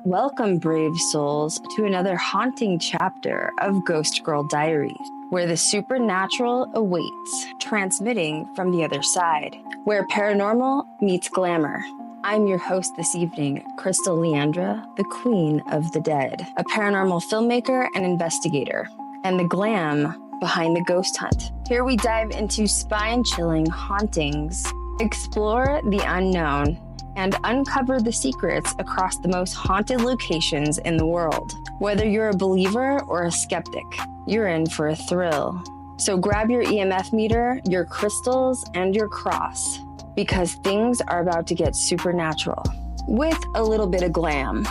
Welcome, brave souls, to another haunting chapter of Ghost Girl Diaries, where the supernatural awaits, transmitting from the other side, where paranormal meets glamour. I'm your host this evening, Krystal Leandra, the Queen of the Dead, a paranormal filmmaker and investigator, and the glam behind the ghost hunt. Here we dive into spine-chilling hauntings, explore the unknown, and uncover the secrets across the most haunted locations in the world. Whether you're a believer or a skeptic, you're in for a thrill. So grab your EMF meter, your crystals, and your cross, because things are about to get supernatural with a little bit of glam.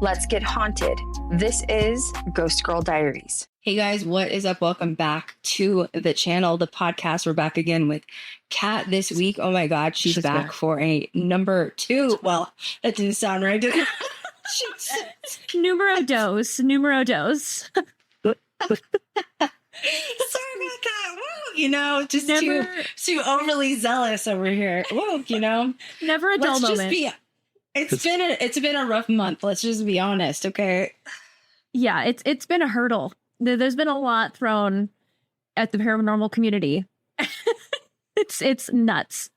Let's get haunted. This is Ghost Girl Diaries. Hey guys, what is up? Welcome back to the channel, the podcast. We're back again with Cat this week. Oh my God, she's back for a number 2. Well, that didn't sound right, did it? Numero dos. Sorry about that. Woo, just too overly zealous over here. Woo, Never a dull moment. It's been a rough month. Let's just be honest, okay? Yeah, it's been a hurdle. There's been a lot thrown at the paranormal community. It's nuts.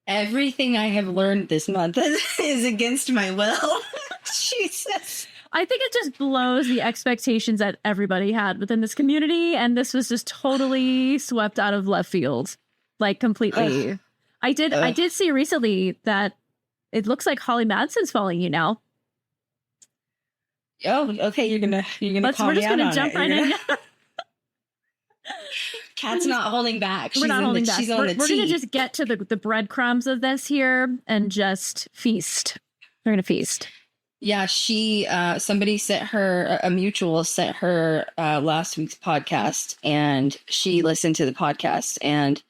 Everything I have learned this month is against my will. Jesus. I think it just blows the expectations that everybody had within this community, and this was just totally swept out of left field, like completely. I did see recently that it looks like Holly Madsen's following you now. Oh, okay. You're gonna call we're me just out gonna on jump it. right in. Cat's not holding back. We're not holding back. She's on the We're gonna just get to the breadcrumbs of this here and just feast. We're gonna feast. Yeah, she somebody sent her, a mutual sent her last week's podcast, and she listened to the podcast and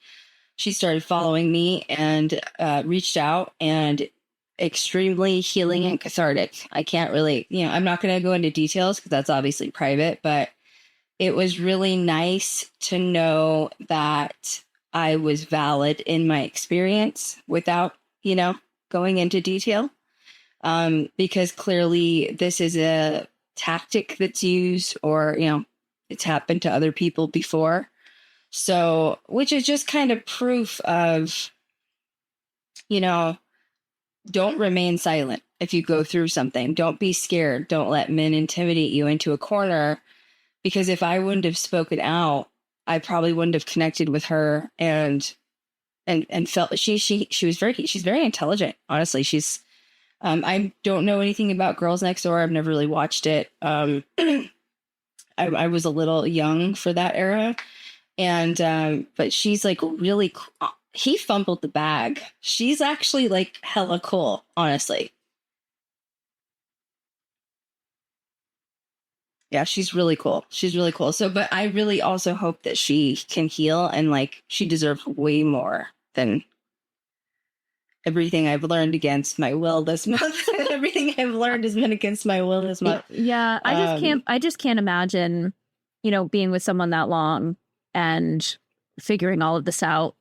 she started following me and reached out, and extremely healing and cathartic. I can't really, I'm not going to go into details because that's obviously private, but it was really nice to know that I was valid in my experience without, going into detail. Because clearly this is a tactic that's used, or, it's happened to other people before. So, which is just kind of proof of, don't remain silent if you go through something. Don't be scared. Don't let men intimidate you into a corner, because if I wouldn't have spoken out, I probably wouldn't have connected with her and felt she's very intelligent. Honestly, she's I don't know anything about Girls Next Door. I've never really watched it. I was a little young for that era, and but she's like really cool. He fumbled the bag. She's actually like hella cool, honestly. Yeah, she's really cool. She's really cool. So, but I really also hope that she can heal, and like she deserves way more than everything I've learned against my will this month. Everything I've learned has been against my will this month. Yeah, I just can't imagine, being with someone that long and figuring all of this out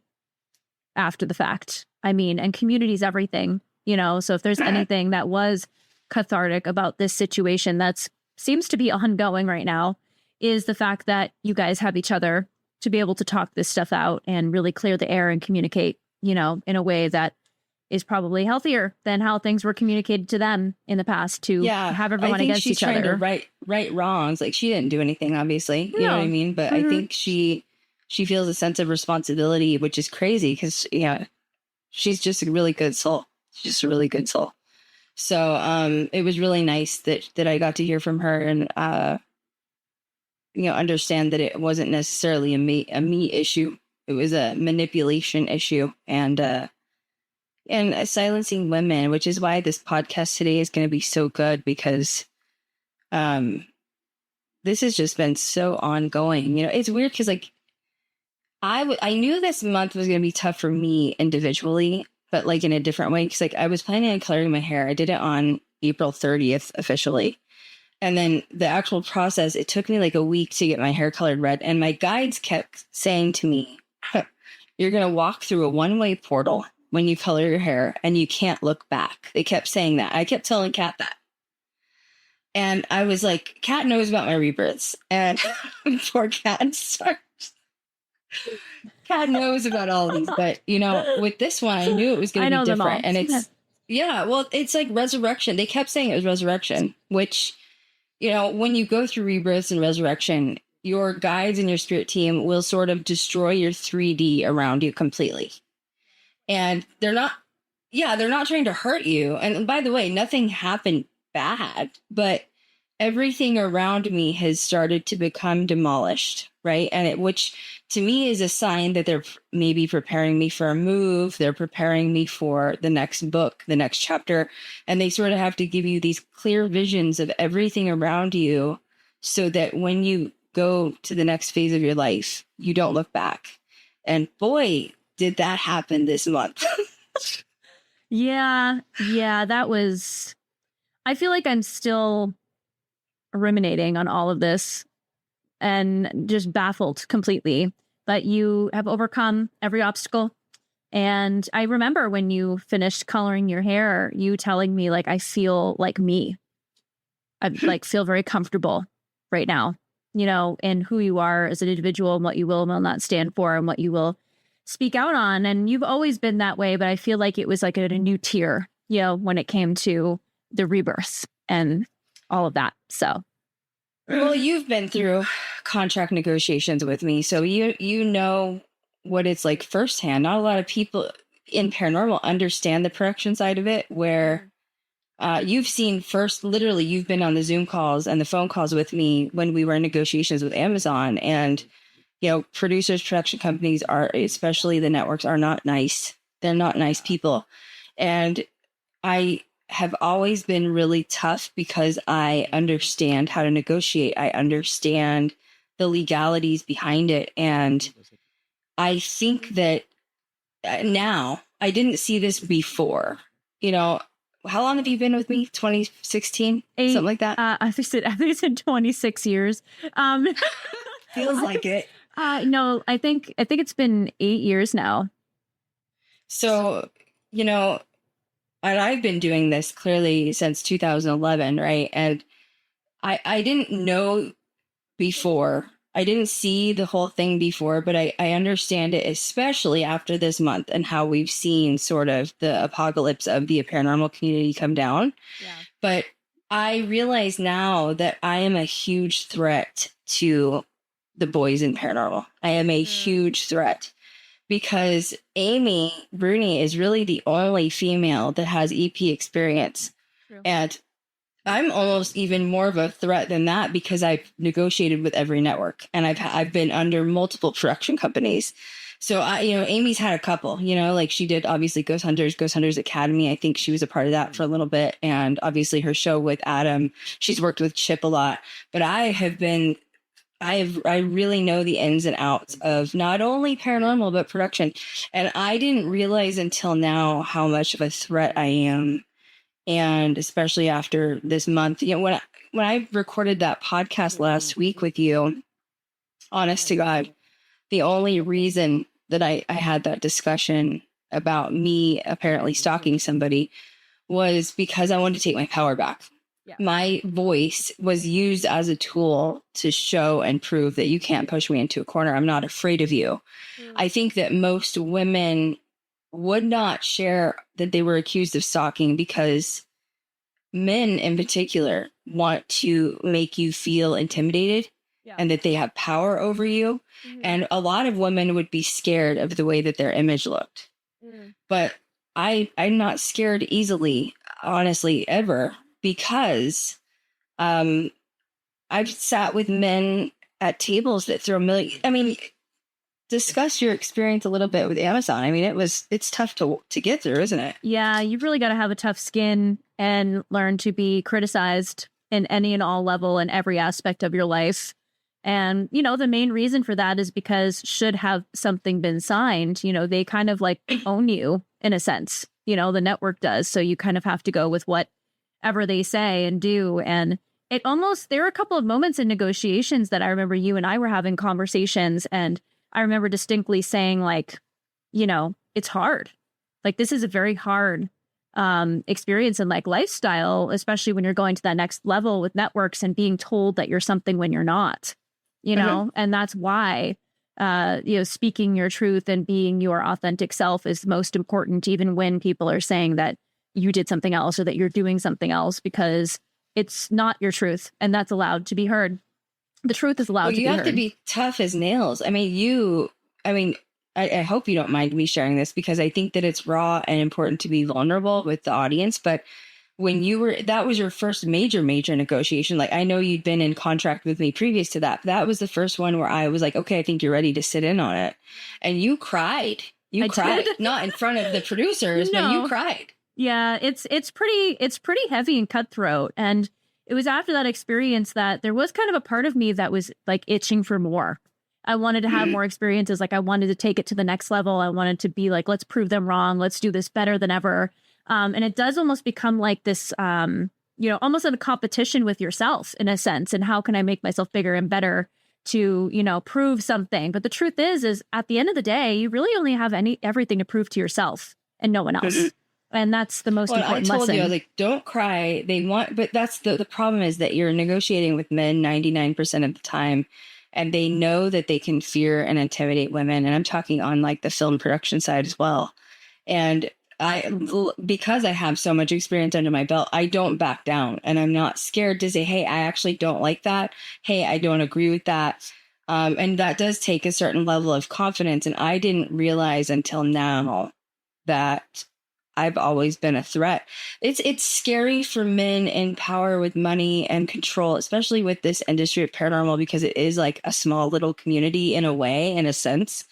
after the fact. I mean, and community's everything, so if there's anything that was cathartic about this situation that's seems to be ongoing right now, is the fact that you guys have each other to be able to talk this stuff out and really clear the air and communicate, in a way that is probably healthier than how things were communicated to them in the past, to have everyone against each other. I think she's trying to right wrongs. Like, she didn't do anything, obviously. You know what I mean? But I think she feels a sense of responsibility, which is crazy because, she's just a really good soul. She's just a really good soul. So it was really nice that I got to hear from her and, understand that it wasn't necessarily a me issue. It was a manipulation issue and silencing women, which is why this podcast today is going to be so good, because this has just been so ongoing. It's weird because like I knew this month was going to be tough for me individually, but like in a different way, because like I was planning on coloring my hair. I did it on April 30th officially. And then the actual process, it took me like a week to get my hair colored red. And my guides kept saying to me, you're going to walk through a one-way portal when you color your hair and you can't look back. They kept saying that. I kept telling Kat that. And I was like, Kat knows about my rebirths. And poor Kat starts. Kat knows about all these. But, you know, with this one, I knew it was going to be different. And it's, yeah, well, it's like resurrection. They kept saying it was resurrection, which, you know, when you go through rebirths and resurrection, your guides and your spirit team will sort of destroy your 3D around you completely. And they're not trying to hurt you. And by the way, nothing happened bad, but everything around me has started to become demolished, right? And which to me is a sign that they're maybe preparing me for a move. They're preparing me for the next book, the next chapter. And they sort of have to give you these clear visions of everything around you so that when you go to the next phase of your life, you don't look back. And boy, did that happen this month. Yeah, that was, I feel like I'm still ruminating on all of this and just baffled completely. But you have overcome every obstacle. And I remember when you finished coloring your hair, you telling me, like, I feel like me. I like feel very comfortable right now, you know, in who you are as an individual and what you will and will not stand for and what you will speak out on. And you've always been that way, but I feel like it was like at a new tier, you know, when it came to the rebirth and all of that. So, well, you've been through contract negotiations with me, so you know what it's like firsthand. Not a lot of people in paranormal understand the production side of it, where you've seen first, literally, you've been on the Zoom calls and the phone calls with me when we were in negotiations with Amazon. And, you know, producers, production companies are, especially the networks, are not nice. They're not nice people. And I have always been really tough because I understand how to negotiate. I understand the legalities behind it. And I think that now, I didn't see this before. You know, how long have you been with me? 2016? Something like that? I think it's in 26 years. Feels like it. No, I think it's been 8 years now. So, you know, and I've been doing this clearly since 2011, right? And I didn't know before. I didn't see the whole thing before, but I understand it, especially after this month and how we've seen sort of the apocalypse of the paranormal community come down. Yeah. But I realize now that I am a huge threat to the boys in paranormal. I am a huge threat because Amy Bruni is really the only female that has EP experience. True. And I'm almost even more of a threat than that because I've negotiated with every network and I've been under multiple production companies. So Amy's had a couple, you know, like she did obviously Ghost Hunters Academy. I think she was a part of that for a little bit. And obviously her show with Adam, she's worked with Chip a lot, but I really know the ins and outs of not only paranormal, but production. And I didn't realize until now how much of a threat I am. And especially after this month, you know, when I recorded that podcast last week with you, honest to God, the only reason that I had that discussion about me apparently stalking somebody was because I wanted to take my power back. Yeah. My voice was used as a tool to show and prove that you can't push me into a corner. I'm not afraid of you. I think that most women would not share that they were accused of stalking because men in particular want to make you feel intimidated and that they have power over you. Mm-hmm. And a lot of women would be scared of the way that their image looked. But I'm not scared easily, honestly, ever, because I've sat with men at tables that throw million. I mean, discuss your experience a little bit with Amazon. I mean, it's tough to get through, isn't it? Yeah, you've really got to have a tough skin and learn to be criticized in any and all level in every aspect of your life. And, you know, the main reason for that is because should have something been signed, you know, they kind of like own you in a sense, you know, the network does. So you kind of have to go with whatever they say and do. And there were a couple of moments in negotiations that I remember you and I were having conversations, and I remember distinctly saying, like, you know, it's hard. Like, this is a very hard experience and like lifestyle, especially when you're going to that next level with networks and being told that you're something when you're not, you know, and that's why, speaking your truth and being your authentic self is most important, even when people are saying that you did something else or that you're doing something else, because it's not your truth and that's allowed to be heard. The truth is allowed to be heard. You have to be tough as nails. I hope you don't mind me sharing this because I think that it's raw and important to be vulnerable with the audience. But when that was your first major negotiation. Like, I know you'd been in contract with me previous to that. That was the first one where I was like, okay, I think you're ready to sit in on it. And you cried. You cried, not in front of the producers, but you cried. Yeah, it's pretty heavy and cutthroat. And it was after that experience that there was kind of a part of me that was like itching for more. I wanted to have more experiences. Like, I wanted to take it to the next level. I wanted to be like, let's prove them wrong. Let's do this better than ever. And it does almost become like this, almost a competition with yourself in a sense. And how can I make myself bigger and better to, prove something? But the truth is at the end of the day, you really only have everything to prove to yourself and no one else. And that's the most important lesson. I told you, like, don't cry. But that's the problem is that you're negotiating with men 99% of the time. And they know that they can fear and intimidate women. And I'm talking on like the film production side as well. And because I have so much experience under my belt, I don't back down. And I'm not scared to say, hey, I actually don't like that. Hey, I don't agree with that. And that does take a certain level of confidence. And I didn't realize until now that I've always been a threat. It's scary for men in power with money and control, especially with this industry of paranormal, because it is like a small little community in a sense.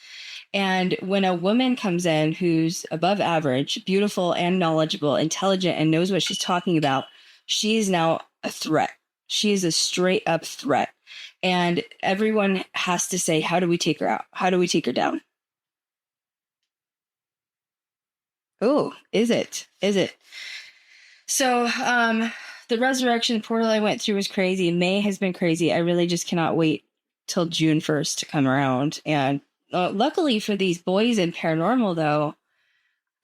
And when a woman comes in who's above average, beautiful and knowledgeable, intelligent, and knows what she's talking about, she is now a threat. She is a straight up threat. And everyone has to say, how do we take her out? How do we take her down? Oh, is it? So, the resurrection portal I went through was crazy. May has been crazy. I really just cannot wait till June 1st to come around. And luckily for these boys in paranormal, though,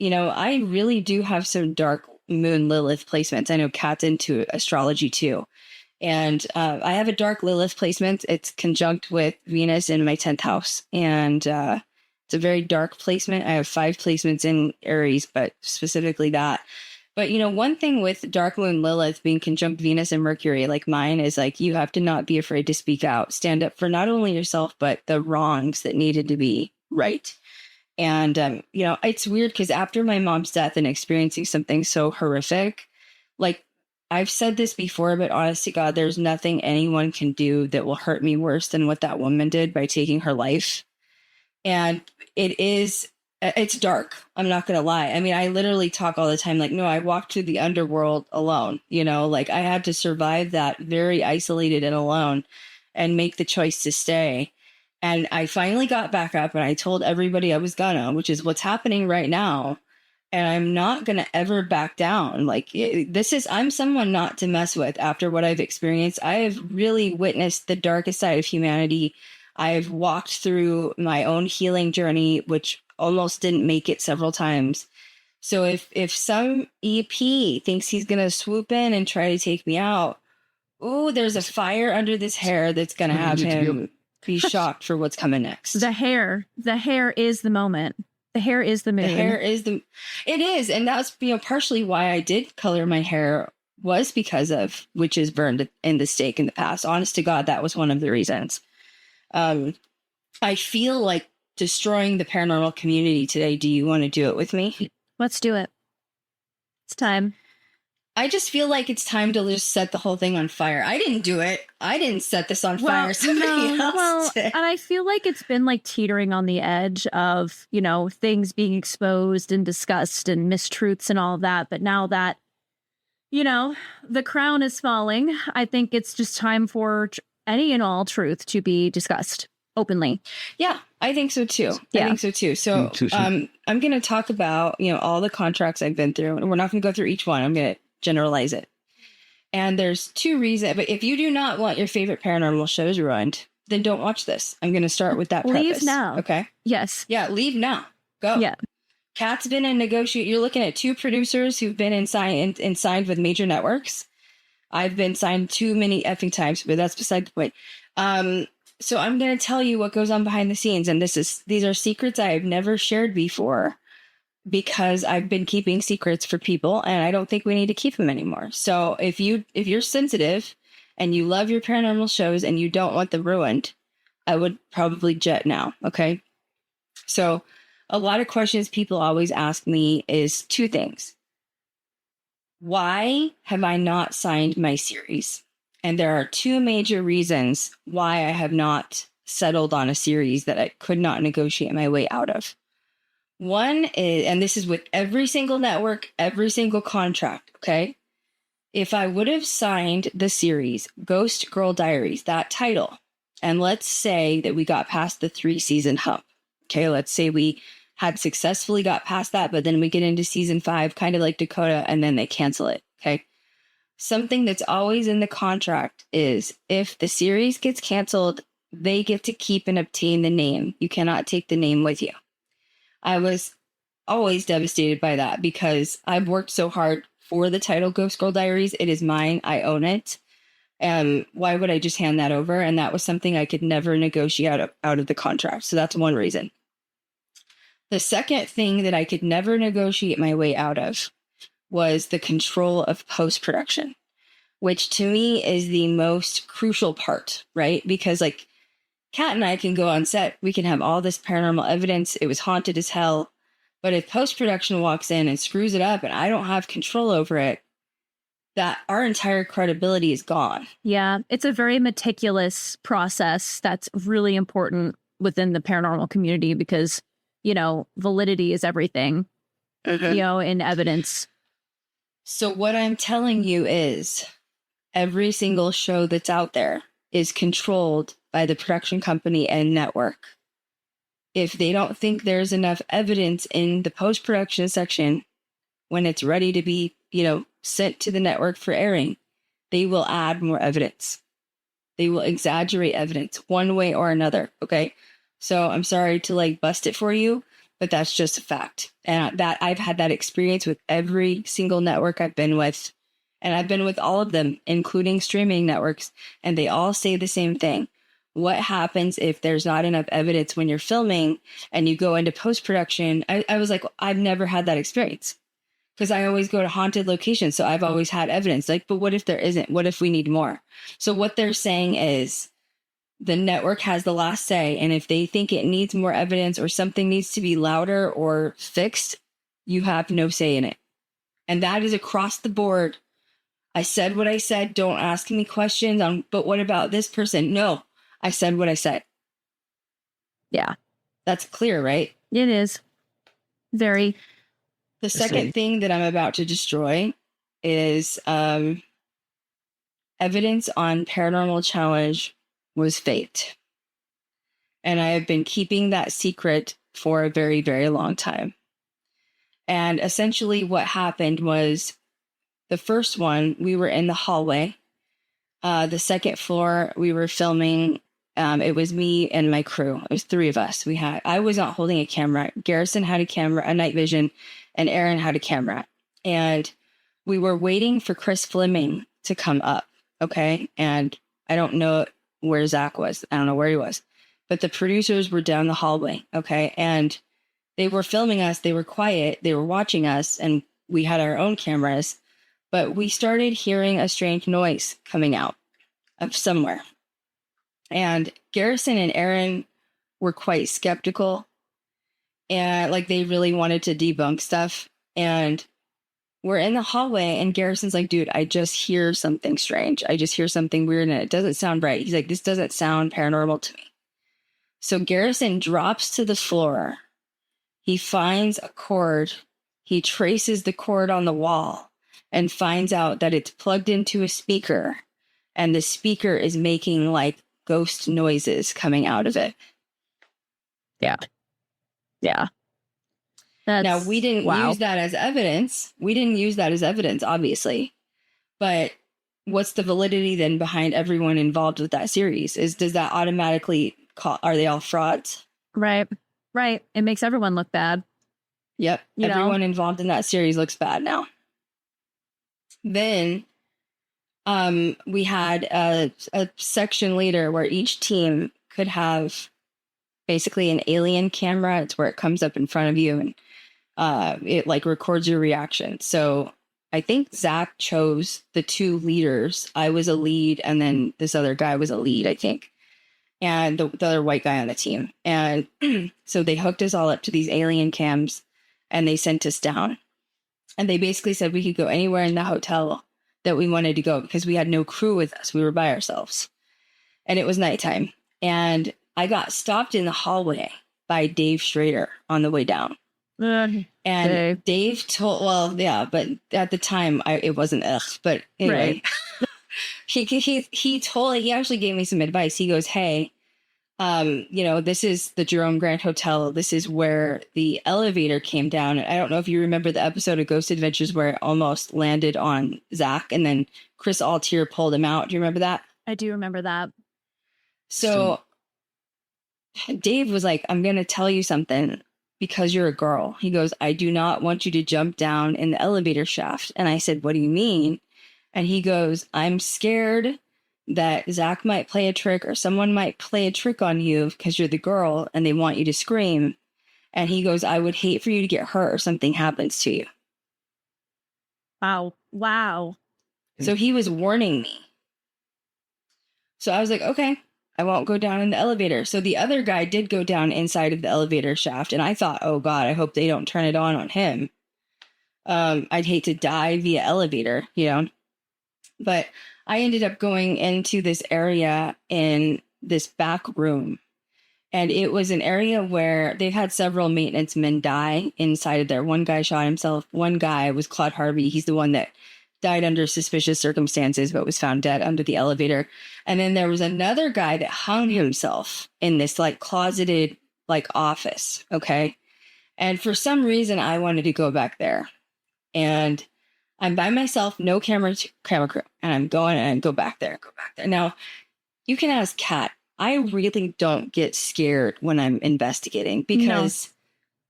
I really do have some dark moon Lilith placements. I know Cat's into astrology too. And I have a dark Lilith placement. It's conjunct with Venus in my 10th house. And it's a very dark placement. I have 5 placements in Aries, but specifically that. But, one thing with dark moon Lilith being conjunct Venus and Mercury, like mine, is like, you have to not be afraid to speak out, stand up for not only yourself, but the wrongs that needed to be right. And, it's weird because after my mom's death and experiencing something so horrific, like, I've said this before, but honest to God, there's nothing anyone can do that will hurt me worse than what that woman did by taking her life. And it's dark. I'm not going to lie. I mean, I literally talk all the time. Like, no, I walked through the underworld alone, like I had to survive that very isolated and alone and make the choice to stay. And I finally got back up and I told everybody I was gonna, which is what's happening right now. And I'm not going to ever back down. Like, I'm someone not to mess with after what I've experienced. I have really witnessed the darkest side of humanity. I've walked through my own healing journey, which almost didn't make it several times. So if some EP thinks he's going to swoop in and try to take me out, there's a fire under this hair that's going to have him be shocked for what's coming next. The hair is the moment. The hair is the moon. It is. And that's, partially why I did color my hair was because of witches burned in the stake in the past. Honest to God, that was one of the reasons. I feel like destroying the paranormal community today. Do you want to do it with me? Let's do it. It's time. I just feel like it's time to just set the whole thing on fire. I didn't do it. I didn't set this on fire. Somebody else did. And I feel like it's been like teetering on the edge of, things being exposed and discussed and mistruths and all of that. But now that, the crown is falling, I think it's just time for any and all truth to be discussed openly. Yeah, I think so too. Yeah. I think so too. So I'm going to talk about, all the contracts I've been through, and we're not going to go through each one. I'm going to generalize it. And there's 2 reasons. But if you do not want your favorite paranormal shows ruined, then don't watch this. I'm going to start with that preface. Leave now. Okay. Yes. Yeah. Leave now. Go. Yeah. Cat's been in negotiate. You're looking at 2 producers who've been signed with major networks. I've been signed too many effing times, but that's beside the point. So I'm going to tell you what goes on behind the scenes. And these are secrets I've never shared before because I've been keeping secrets for people and I don't think we need to keep them anymore. So if you're sensitive and you love your paranormal shows and you don't want them ruined, I would probably jet now. Okay. So a lot of questions people always ask me is 2 things. Why have I not signed my series? And there are 2 major reasons why I have not settled on a series that I could not negotiate my way out of. One is, and this is with every single network, every single contract, okay? If I would have signed the series Ghost Girl Diaries, that title, and let's say that we got past the 3-season hump, okay? Let's say we had successfully got past that, but then we get into season 5, kind of like Dakota, and then they cancel it, okay? Something that's always in the contract is if the series gets canceled, they get to keep and obtain the name. You cannot take the name with you. I was always devastated by that because I've worked so hard for the title Ghost Girl Diaries. It is mine. I own it. And why would I just hand that over? And that was something I could never negotiate out of the contract. So that's one reason. The second thing that I could never negotiate my way out of was the control of post-production, which to me is the most crucial part, right? Because like Kat and I can go on set, we can have all this paranormal evidence, it was haunted as hell, but if post-production walks in and screws it up and I don't have control over it, that our entire credibility is gone. Yeah, it's a very meticulous process that's really important within the paranormal community because, validity is everything, in evidence. So what I'm telling you is every single show that's out there is controlled by the production company and network. If they don't think there's enough evidence in the post-production section when it's ready to be, sent to the network for airing, they will add more evidence. They will exaggerate evidence one way or another. Okay. So I'm sorry to bust it for you, but that's just a fact. And that I've had that experience with every single network I've been with. And I've been with all of them, including streaming networks. And they all say the same thing. What happens if there's not enough evidence when you're filming and you go into post-production? I was like, I've never had that experience because I always go to haunted locations. So I've always had evidence. But what if there isn't? What if we need more? So what they're saying is the network has the last say. And if they think it needs more evidence or something needs to be louder or fixed, you have no say in it. And that is across the board. I said what I said. Don't ask me questions on, but what about this person? No, I said what I said. Yeah. That's clear, right? It is. Very. The second thing that I'm about to destroy is evidence on Paranormal Challenge was faked. And I have been keeping that secret for a very, very long time. And essentially what happened was the first one, we were in the hallway. The second floor, we were filming. It was me and my crew. It was 3 of us. I was not holding a camera. Garrison had a camera, a night vision, and Aaron had a camera. And we were waiting for Chris Fleming to come up. Okay. And I don't know where Zach was. I don't know where he was, but the producers were down the hallway. Okay. And they were filming us. They were quiet. They were watching us and we had our own cameras, but we started hearing a strange noise coming out of somewhere. And Garrison and Aaron were quite skeptical and they really wanted to debunk stuff. And we're in the hallway and Garrison's like, dude, I just hear something strange. I just hear something weird and it doesn't sound right. He's like, this doesn't sound paranormal to me. So Garrison drops to the floor. He finds a cord. He traces the cord on the wall and finds out that it's plugged into a speaker. And the speaker is making ghost noises coming out of it. Yeah. Yeah. Now, we didn't use that as evidence. We didn't use that as evidence, obviously. But what's the validity then behind everyone involved with that series? Does that automatically are they all frauds? Right. Right. It makes everyone look bad. Yep. You know? Everyone involved in that series looks bad now. Then we had a section leader where each team could have basically an alien camera. It's where it comes up in front of you and it like records your reaction. So I think Zach chose the 2 leaders. I was a lead, and then this other guy was a lead, I think. And the other white guy on the team. And so they hooked us all up to these alien cams and they sent us down. And they basically said we could go anywhere in the hotel that we wanted to go because we had no crew with us. We were by ourselves. And it was nighttime. And I got stopped in the hallway by Dave Schrader on the way down. And Dave told, well, yeah, but at the time it wasn't but anyway. Right. he actually gave me some advice. He goes, hey, this is the Jerome Grant Hotel. This is where the elevator came down. And I don't know if you remember the episode of Ghost Adventures where it almost landed on Zach and then Chris Altier pulled him out. Do you remember that? I do remember that. So Dave was like, I'm going to tell you something because you're a girl. He goes, I do not want you to jump down in the elevator shaft. And I said, what do you mean? And he goes, I'm scared that Zach might play a trick or someone might play a trick on you because you're the girl and they want you to scream. And he goes, I would hate for you to get hurt or something happens to you. Wow. So he was warning me. So I was like, okay, I won't go down in the elevator. So the other guy did go down inside of the elevator shaft. And I thought, oh God, I hope they don't turn it on him. I'd hate to die via elevator, but I ended up going into this area in this back room. And it was an area where they've had several maintenance men die inside of there. One guy shot himself. One guy was Claude Harvey. He's the one that died under suspicious circumstances, but was found dead under the elevator. And then there was another guy that hung himself in this like closeted like office. Okay. And for some reason, I wanted to go back there. And I'm by myself, no camera crew, and I'm going and go back there. Now, you can ask Kat. I really don't get scared when I'm investigating because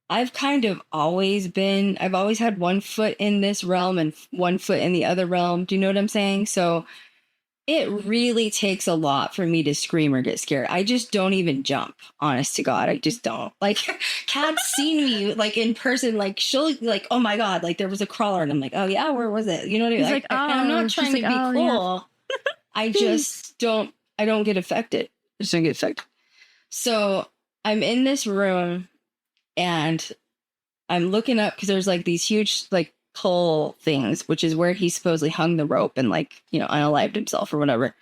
I've kind of always had one foot in this realm and one foot in the other realm. Do you know what I'm saying? So it really takes a lot for me to scream or get scared. I just don't even jump, honest to God. I just don't. Like, Kat's seen me, like, in person, like, she'll, like, oh my God, like, there was a crawler, and I'm like, oh yeah, where was it? You know what I mean? Like, I'm not trying to be cool. Yeah. I just don't get affected. I just don't get affected. So I'm in this room, and I'm looking up, because there's, like, these huge, like, pull things, which is where he supposedly hung the rope and like, unalived himself or whatever.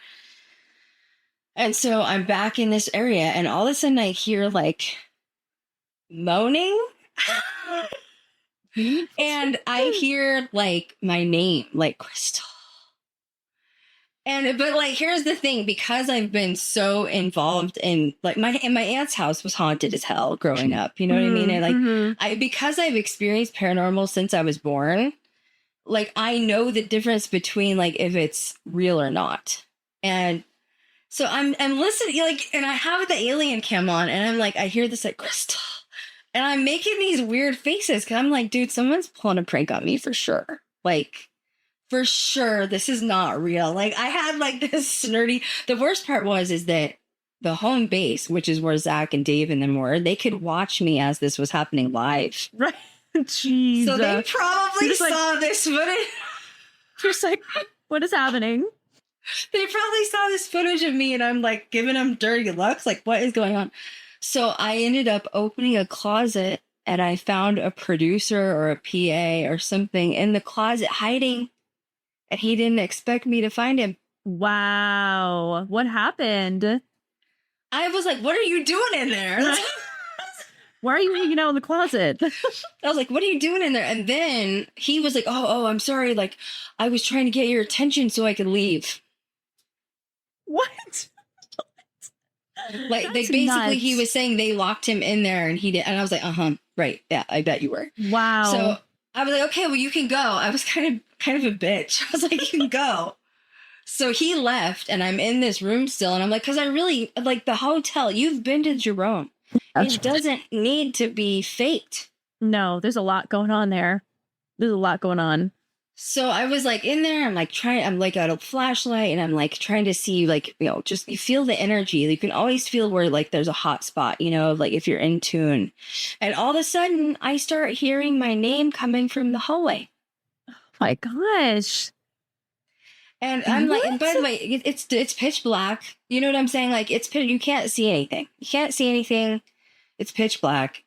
And so I'm back in this area and all of a sudden I hear like moaning and I hear like my name, like Krystal. But like, here's the thing, because I've been so involved in like my aunt's house was haunted as hell growing up. You know what I mean? And like, because I've experienced paranormal since I was born, like I know the difference between like if it's real or not. And so I'm listening, like, and I have the alien cam on and I'm like, I hear this like Krystal, and I'm making these weird faces because I'm like, dude, someone's pulling a prank on me for sure. Like, for sure, this is not real. Like, I had like this nerdy. The worst part is that the home base, which is where Zach and Dave and them were, they could watch me as this was happening live. Right. Jeez. So they probably saw this footage. Just like, what is happening? They probably saw this footage of me and I'm like giving them dirty looks. Like, what is going on? So I ended up opening a closet and I found a producer or a PA or something in the closet hiding. And he didn't expect me to find him. Wow. What happened? I was like, what are you doing in there? Why are you hanging out in the closet? I was like, what are you doing in there? And then he was like, oh, I'm sorry. Like, I was trying to get your attention so I could leave. What? Like, they basically, nuts. He was saying they locked him in there and he did. And I was like, right. Yeah, I bet you were. Wow. So I was like, okay, well, you can go. I was kind of a bitch. I was like, you can go. So he left and I'm in this room still. And I'm like, because I really like the hotel. You've been to Jerome. It doesn't need to be faked. No, there's a lot going on there. There's a lot going on. So I was like in there, I'm like at a flashlight and I'm like trying to see, like, you know, just you feel the energy. You can always feel where like there's a hot spot, you know, like if you're in tune. And all of a sudden I start hearing my name coming from the hallway. Oh my gosh. And I'm like, and by the way, it's pitch black. You know what I'm saying? Like it's pitch, you can't see anything. You can't see anything. It's pitch black.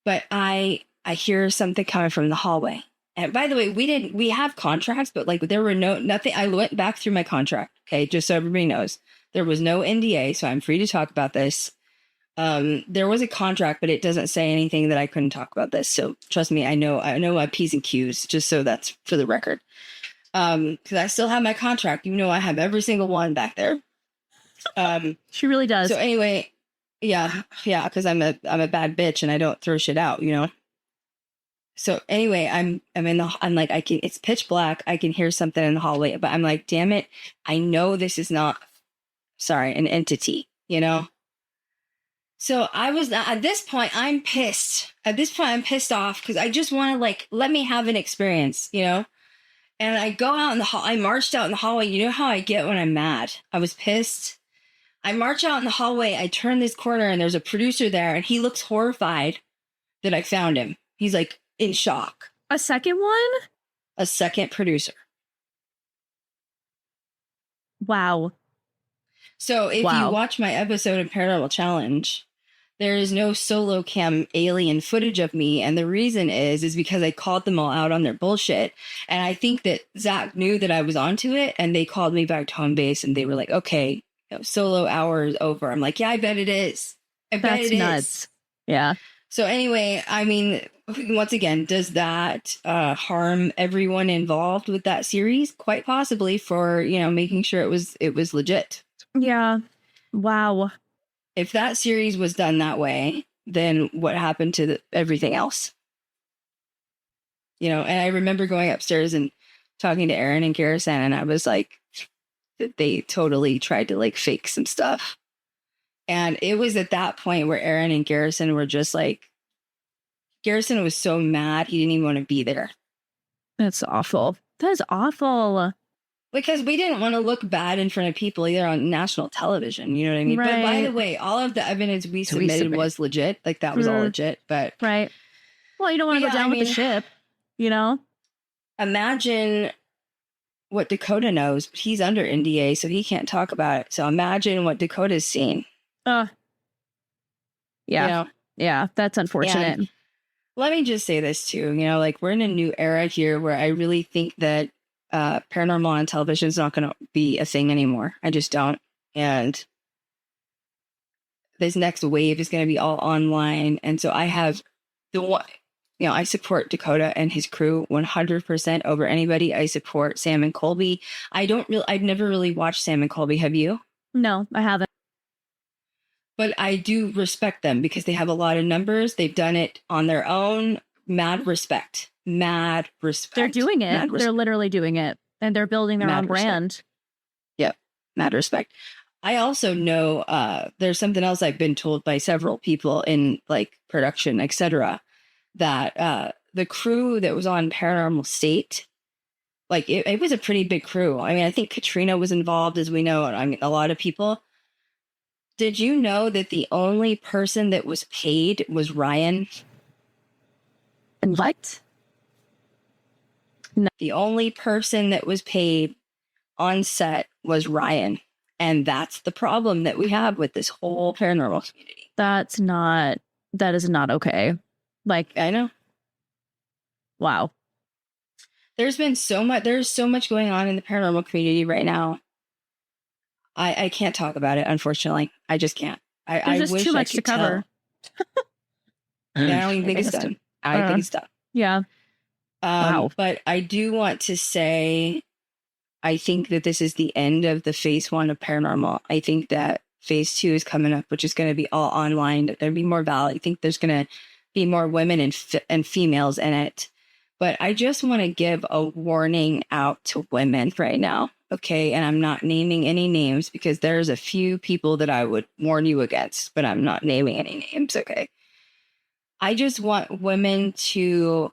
But I hear something coming from the hallway. And by the way, we have contracts, but like there were nothing. I went back through my contract. Okay. Just so everybody knows, there was no NDA. So I'm free to talk about this. There was a contract, but it doesn't say anything that I couldn't talk about this. So trust me, I know my P's and Q's, just so that's for the record. Cause I still have my contract. You know, I have every single one back there. She really does. So anyway, yeah. Cause I'm a bad bitch and I don't throw shit out, you know? So anyway, I'm like, it's pitch black. I can hear something in the hallway, but I'm like, damn it. I know this is not, an entity, you know? So I was, at this point, I'm pissed. At this point, I'm pissed off because I just want to like, let me have an experience, you know? And I go out in the hall. I marched out in the hallway. You know how I get when I'm mad? I was pissed. I march out in the hallway. I turn this corner and there's a producer there and he looks horrified that I found him. He's like, in shock. A second one? A second producer. Wow. So if you watch my episode of Paranormal Challenge, there is no solo cam alien footage of me. And the reason is because I called them all out on their bullshit. And I think that Zach knew that I was onto it and they called me back to home base and they were like, okay, solo hour is over. I'm like, yeah, I bet it is. I bet it is. That's nuts. Yeah. So anyway, I mean, once again, does that harm everyone involved with that series? Quite possibly, for, you know, making sure it was legit. Yeah. Wow. If that series was done that way, then what happened to everything else? You know, and I remember going upstairs and talking to Aaron and Garrison, and I was like, they totally tried to like fake some stuff. And it was at that point where Aaron and Garrison were just like, Garrison was so mad he didn't even want to be there. That's awful. That's awful. Because we didn't want to look bad in front of people either on national television. You know what I mean? Right. But by the way, all of the evidence we submitted was legit. Like that was all legit. But right. Well, you don't want to go down with the ship, you know? Imagine what Dakota knows. He's under NDA, so he can't talk about it. So imagine what Dakota's seen. Yeah. You know? Yeah, that's unfortunate. And let me just say this too. You know, like we're in a new era here where I really think that paranormal on television is not going to be a thing anymore. I just don't. And this next wave is going to be all online. And so I have I support Dakota and his crew 100% over anybody. I support Sam and Colby. I've never really watched Sam and Colby. Have you? No, I haven't. But I do respect them because they have a lot of numbers. They've done it on their own. Mad respect. They're doing it. They're literally doing it. And they're building their own brand. Yep. Mad respect. I also know there's something else I've been told by several people in like production, etc., that the crew that was on Paranormal State, like it was a pretty big crew. I mean, I think Katrina was involved, as we know. I mean, a lot of people. Did you know that the only person that was paid was Ryan? And what? No. The only person that was paid on set was Ryan. And that's the problem that we have with this whole paranormal community. That is not okay. Like, I know. Wow. There's so much going on in the paranormal community right now. I can't talk about it, unfortunately. I just can't. I There's wish too much I could to cover. I don't even think it's done. I think it's done. Yeah. Wow. But I do want to say, I think that this is the end of the phase 1 of paranormal. I think that phase 2 is coming up, which is going to be all online. There'll be more valid. I think there's going to be more women and females in it. But I just want to give a warning out to women right now. Okay. And I'm not naming any names because there's a few people that I would warn you against, but I'm not naming any names. Okay. I just want women to,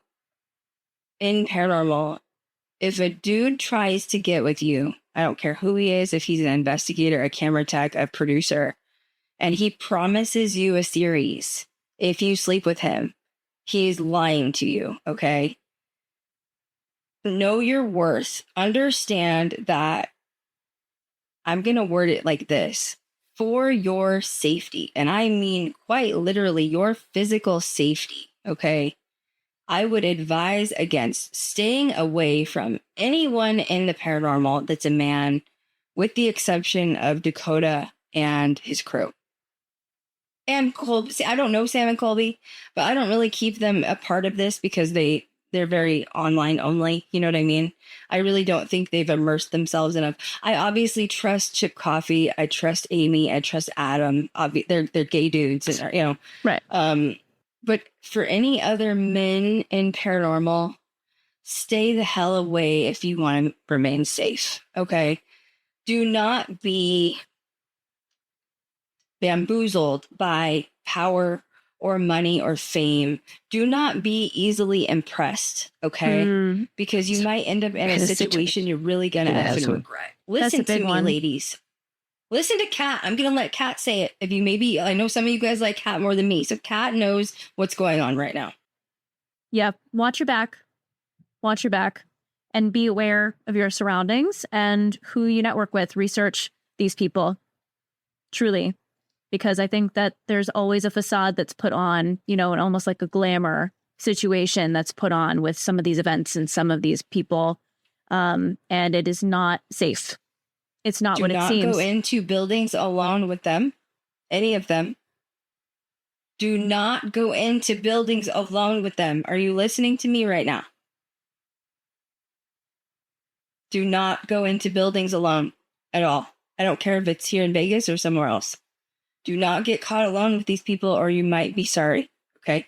in paranormal, if a dude tries to get with you, I don't care who he is, if he's an investigator, a camera tech, a producer, and he promises you a series, if you sleep with him, he's lying to you, okay? Know your worth. Understand that I'm going to word it like this. For your safety, and I mean quite literally your physical safety, okay? I would advise against staying away from anyone in the paranormal that's a man, with the exception of Dakota and his crew. And Colby. See, I don't know Sam and Colby, but I don't really keep them a part of this because they're very online only. You know what I mean? I really don't think they've immersed themselves enough. I obviously trust Chip Coffee. I trust Amy. I trust Adam. They're gay dudes, and you know, Right. But for any other men in paranormal, stay the hell away if you want to remain safe. Okay, do not be bamboozled by power or money or fame. Do not be easily impressed, okay? Because you might end up in a situation you're really going to effing regret. Listen to me, ladies. Listen to Kat. I'm going to let Kat say it. If you maybe, I know some of you guys like Kat more than me. So Kat knows what's going on right now. Yep. Watch your back. Watch your back. And be aware of your surroundings and who you network with. Research these people. Truly. Because I think that there's always a facade that's put on, you know, and almost like a glamour situation that's put on with some of these events and some of these people. And it is not safe. It's not what it seems. Do not go into buildings alone with them. Any of them. Do not go into buildings alone with them. Are you listening to me right now? Do not go into buildings alone at all. I don't care if it's here in Vegas or somewhere else. Do not get caught alone with these people or you might be sorry. Okay.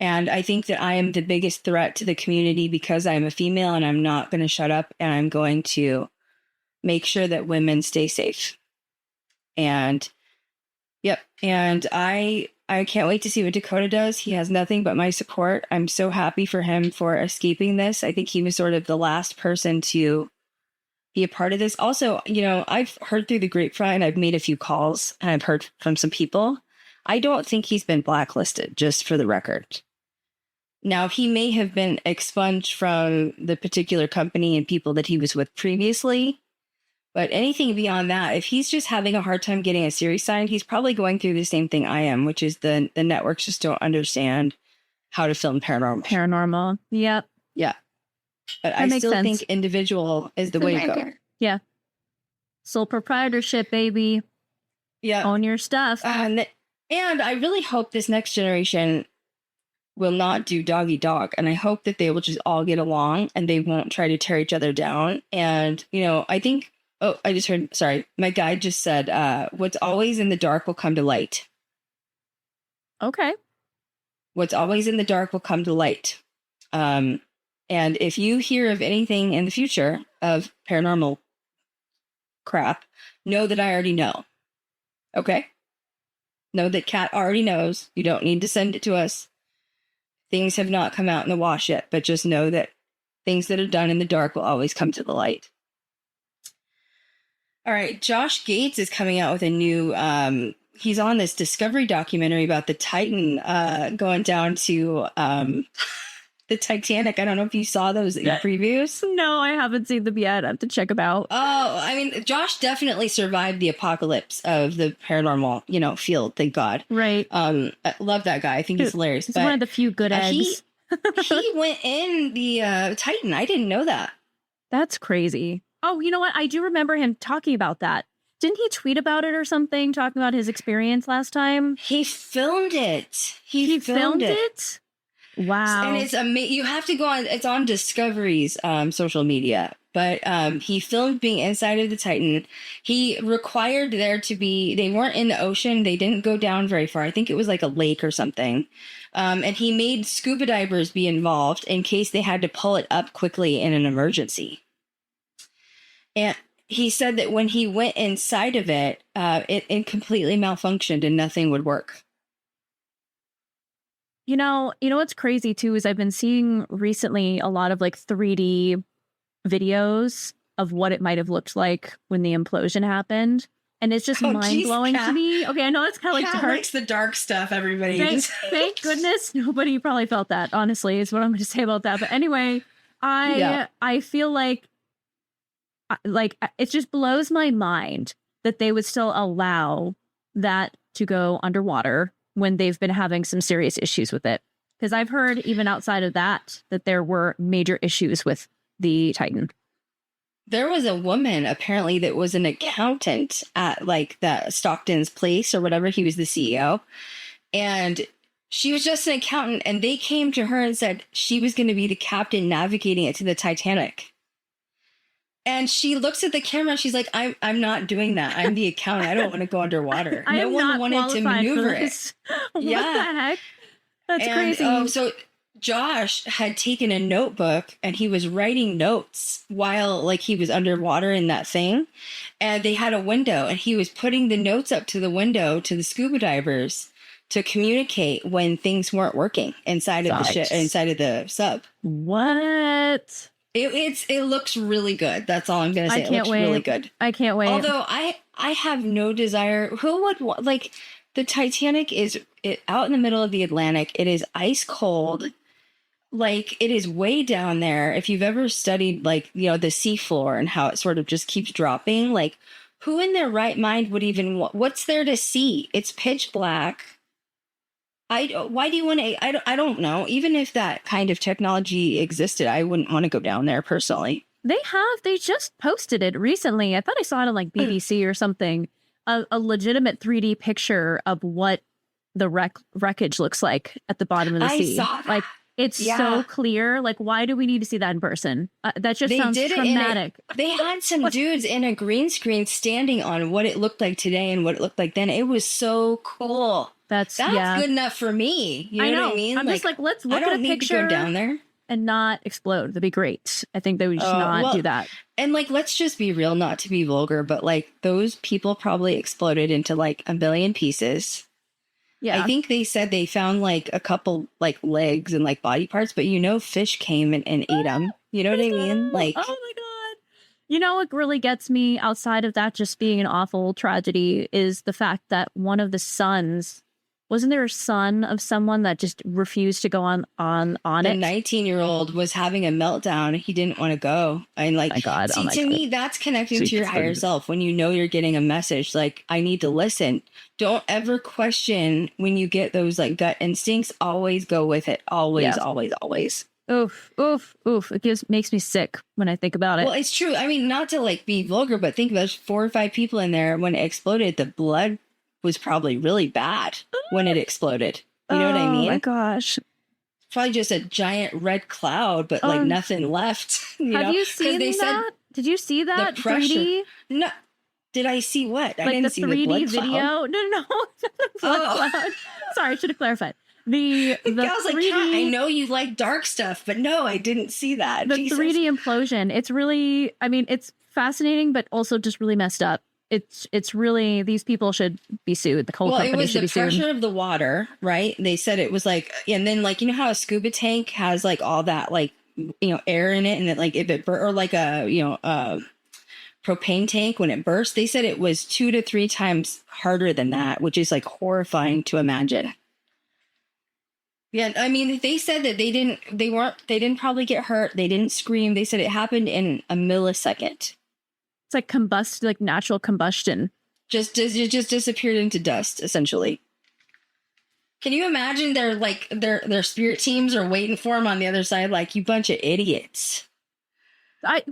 And I think that I am the biggest threat to the community because I'm a female and I'm not going to shut up and I'm going to make sure that women stay safe. And yep. And I can't wait to see what Dakota does. He has nothing but my support. I'm so happy for him for escaping this. I think he was sort of the last person to be a part of this. Also, you know, I've heard through the grapevine, I've made a few calls and I've heard from some people. I don't think he's been blacklisted, just for the record. Now, he may have been expunged from the particular company and people that he was with previously, but anything beyond that, if he's just having a hard time getting a series signed, he's probably going through the same thing I am, which is the networks just don't understand how to film paranormal. Yep. Yeah. But I still think individual is the way to go. Yeah. Sole proprietorship, baby. Yeah. Own your stuff. And I really hope this next generation will not do doggy dog. And I hope that they will just all get along and they won't try to tear each other down. And, you know, I think, I just heard, sorry, my guide just said, what's always in the dark will come to light. Okay. What's always in the dark will come to light. And if you hear of anything in the future of paranormal crap, know that I already know. Okay? Know that Kat already knows. You don't need to send it to us. Things have not come out in the wash yet, but just know that things that are done in the dark will always come to the light. All right, Josh Gates is coming out with a new, he's on this Discovery documentary about the Titan going down to the Titanic. I don't know if you saw those previews. No, I haven't seen them yet. I have to check them out. Oh, I mean, Josh definitely survived the apocalypse of the paranormal, you know, field. Thank God. Right. I love that guy. I think he's hilarious. He's one of the few good eggs. He went in the Titan. I didn't know that. That's crazy. Oh, you know what? I do remember him talking about that. Didn't he tweet about it or something, talking about his experience last time? He filmed it. He filmed it. Wow. And it's amazing. You have to go on, it's on Discovery's social media, but he filmed being inside of the Titan. He required there to be, they weren't in the ocean. They didn't go down very far. I think it was like a lake or something. And he made scuba divers be involved in case they had to pull it up quickly in an emergency. And he said that when he went inside of it, it completely malfunctioned and nothing would work. You know what's crazy too is I've been seeing recently a lot of like 3D videos of what it might have looked like when the implosion happened. And it's just mind-blowing to me. Okay, I know it's kind of like Cat dark. likes the dark stuff, everybody. Thank goodness nobody probably felt that, honestly, is what I'm going to say about that. But anyway, I feel like it just blows my mind that they would still allow that to go underwater when they've been having some serious issues with it. Because I've heard even outside of that there were major issues with the Titan. There was a woman apparently that was an accountant at like the Stockton's place or whatever. He was the CEO. And she was just an accountant. And they came to her and said she was going to be the captain navigating it to the Titanic. And she looks at the camera and she's like, I'm not doing that. I'm the accountant. I don't want to go underwater. No one wanted to maneuver it. What the heck? That's crazy. So Josh had taken a notebook and he was writing notes while like he was underwater in that thing. And they had a window and he was putting the notes up to the window to the scuba divers to communicate when things weren't working inside of the ship, inside of the sub. What? It looks really good. That's all I'm gonna say. I can't wait. Really good. I can't wait. Although I have no desire. Who would want, like, the Titanic is out in the middle of the Atlantic. It is ice cold. Like, it is way down there. If you've ever studied, like, the seafloor and how it sort of just keeps dropping, like, who in their right mind would even what's there to see? It's pitch black. Why do you want to? I don't know. Even if that kind of technology existed, I wouldn't want to go down there personally. They just posted it recently. I thought I saw it on like BBC or something. A legitimate 3D picture of what the wreckage looks like at the bottom of the sea. Saw that. Like, it's so clear. Like, why do we need to see that in person? That just sounds traumatic. They had some dudes in a green screen standing on what it looked like today and what it looked like then. It was so cool. That's good enough for me. You know what I mean? I'm just like, let's look at a picture to go down there and not explode. That'd be great. I think that we should not do that. And like, let's just be real, not to be vulgar, but like those people probably exploded into like a billion pieces. Yeah. I think they said they found like a couple like legs and like body parts, but fish came and ate them. You know what I mean? Like, oh my God. You know what really gets me outside of that just being an awful tragedy is the fact that one of the sons, wasn't there a son of someone that just refused to go on it? The 19-year-old was having a meltdown. He didn't want to go. And like, to me, that's connecting to your higher self. When you're getting a message, like, I need to listen. Don't ever question when you get those like gut instincts. Always go with it. Always, always. Oof. It makes me sick when I think about it. Well, it's true. I mean, not to like be vulgar, but think there's 4 or 5 people in there. When it exploded, the blood was probably really bad when it exploded. You know what I mean? Oh my gosh. Probably just a giant red cloud, but like nothing left. Have you seen that? Did you see that 3D? No. Did I see what? I like didn't the see 3D the blood video? cloud. No. Blood cloud. Sorry, I should have clarified. The I was 3D, like, Kat, I know you like dark stuff, but no, I didn't see that. The Jesus. 3D implosion. It's really, I mean, it's fascinating, but also just really messed up. It's really, these people should be sued. The whole company should be sued. It was the pressure of the water, right? They said it was like, and then like, how a scuba tank has like all that like, air in it, and that like if it or like a propane tank when it burst, they said it was 2 to 3 times harder than that, which is like horrifying to imagine. Yeah, I mean, they said that they didn't probably get hurt. They didn't scream. They said it happened in a millisecond. It's like natural combustion. It just disappeared into dust, essentially. Can you imagine their spirit teams are waiting for them on the other side, like, you bunch of idiots? I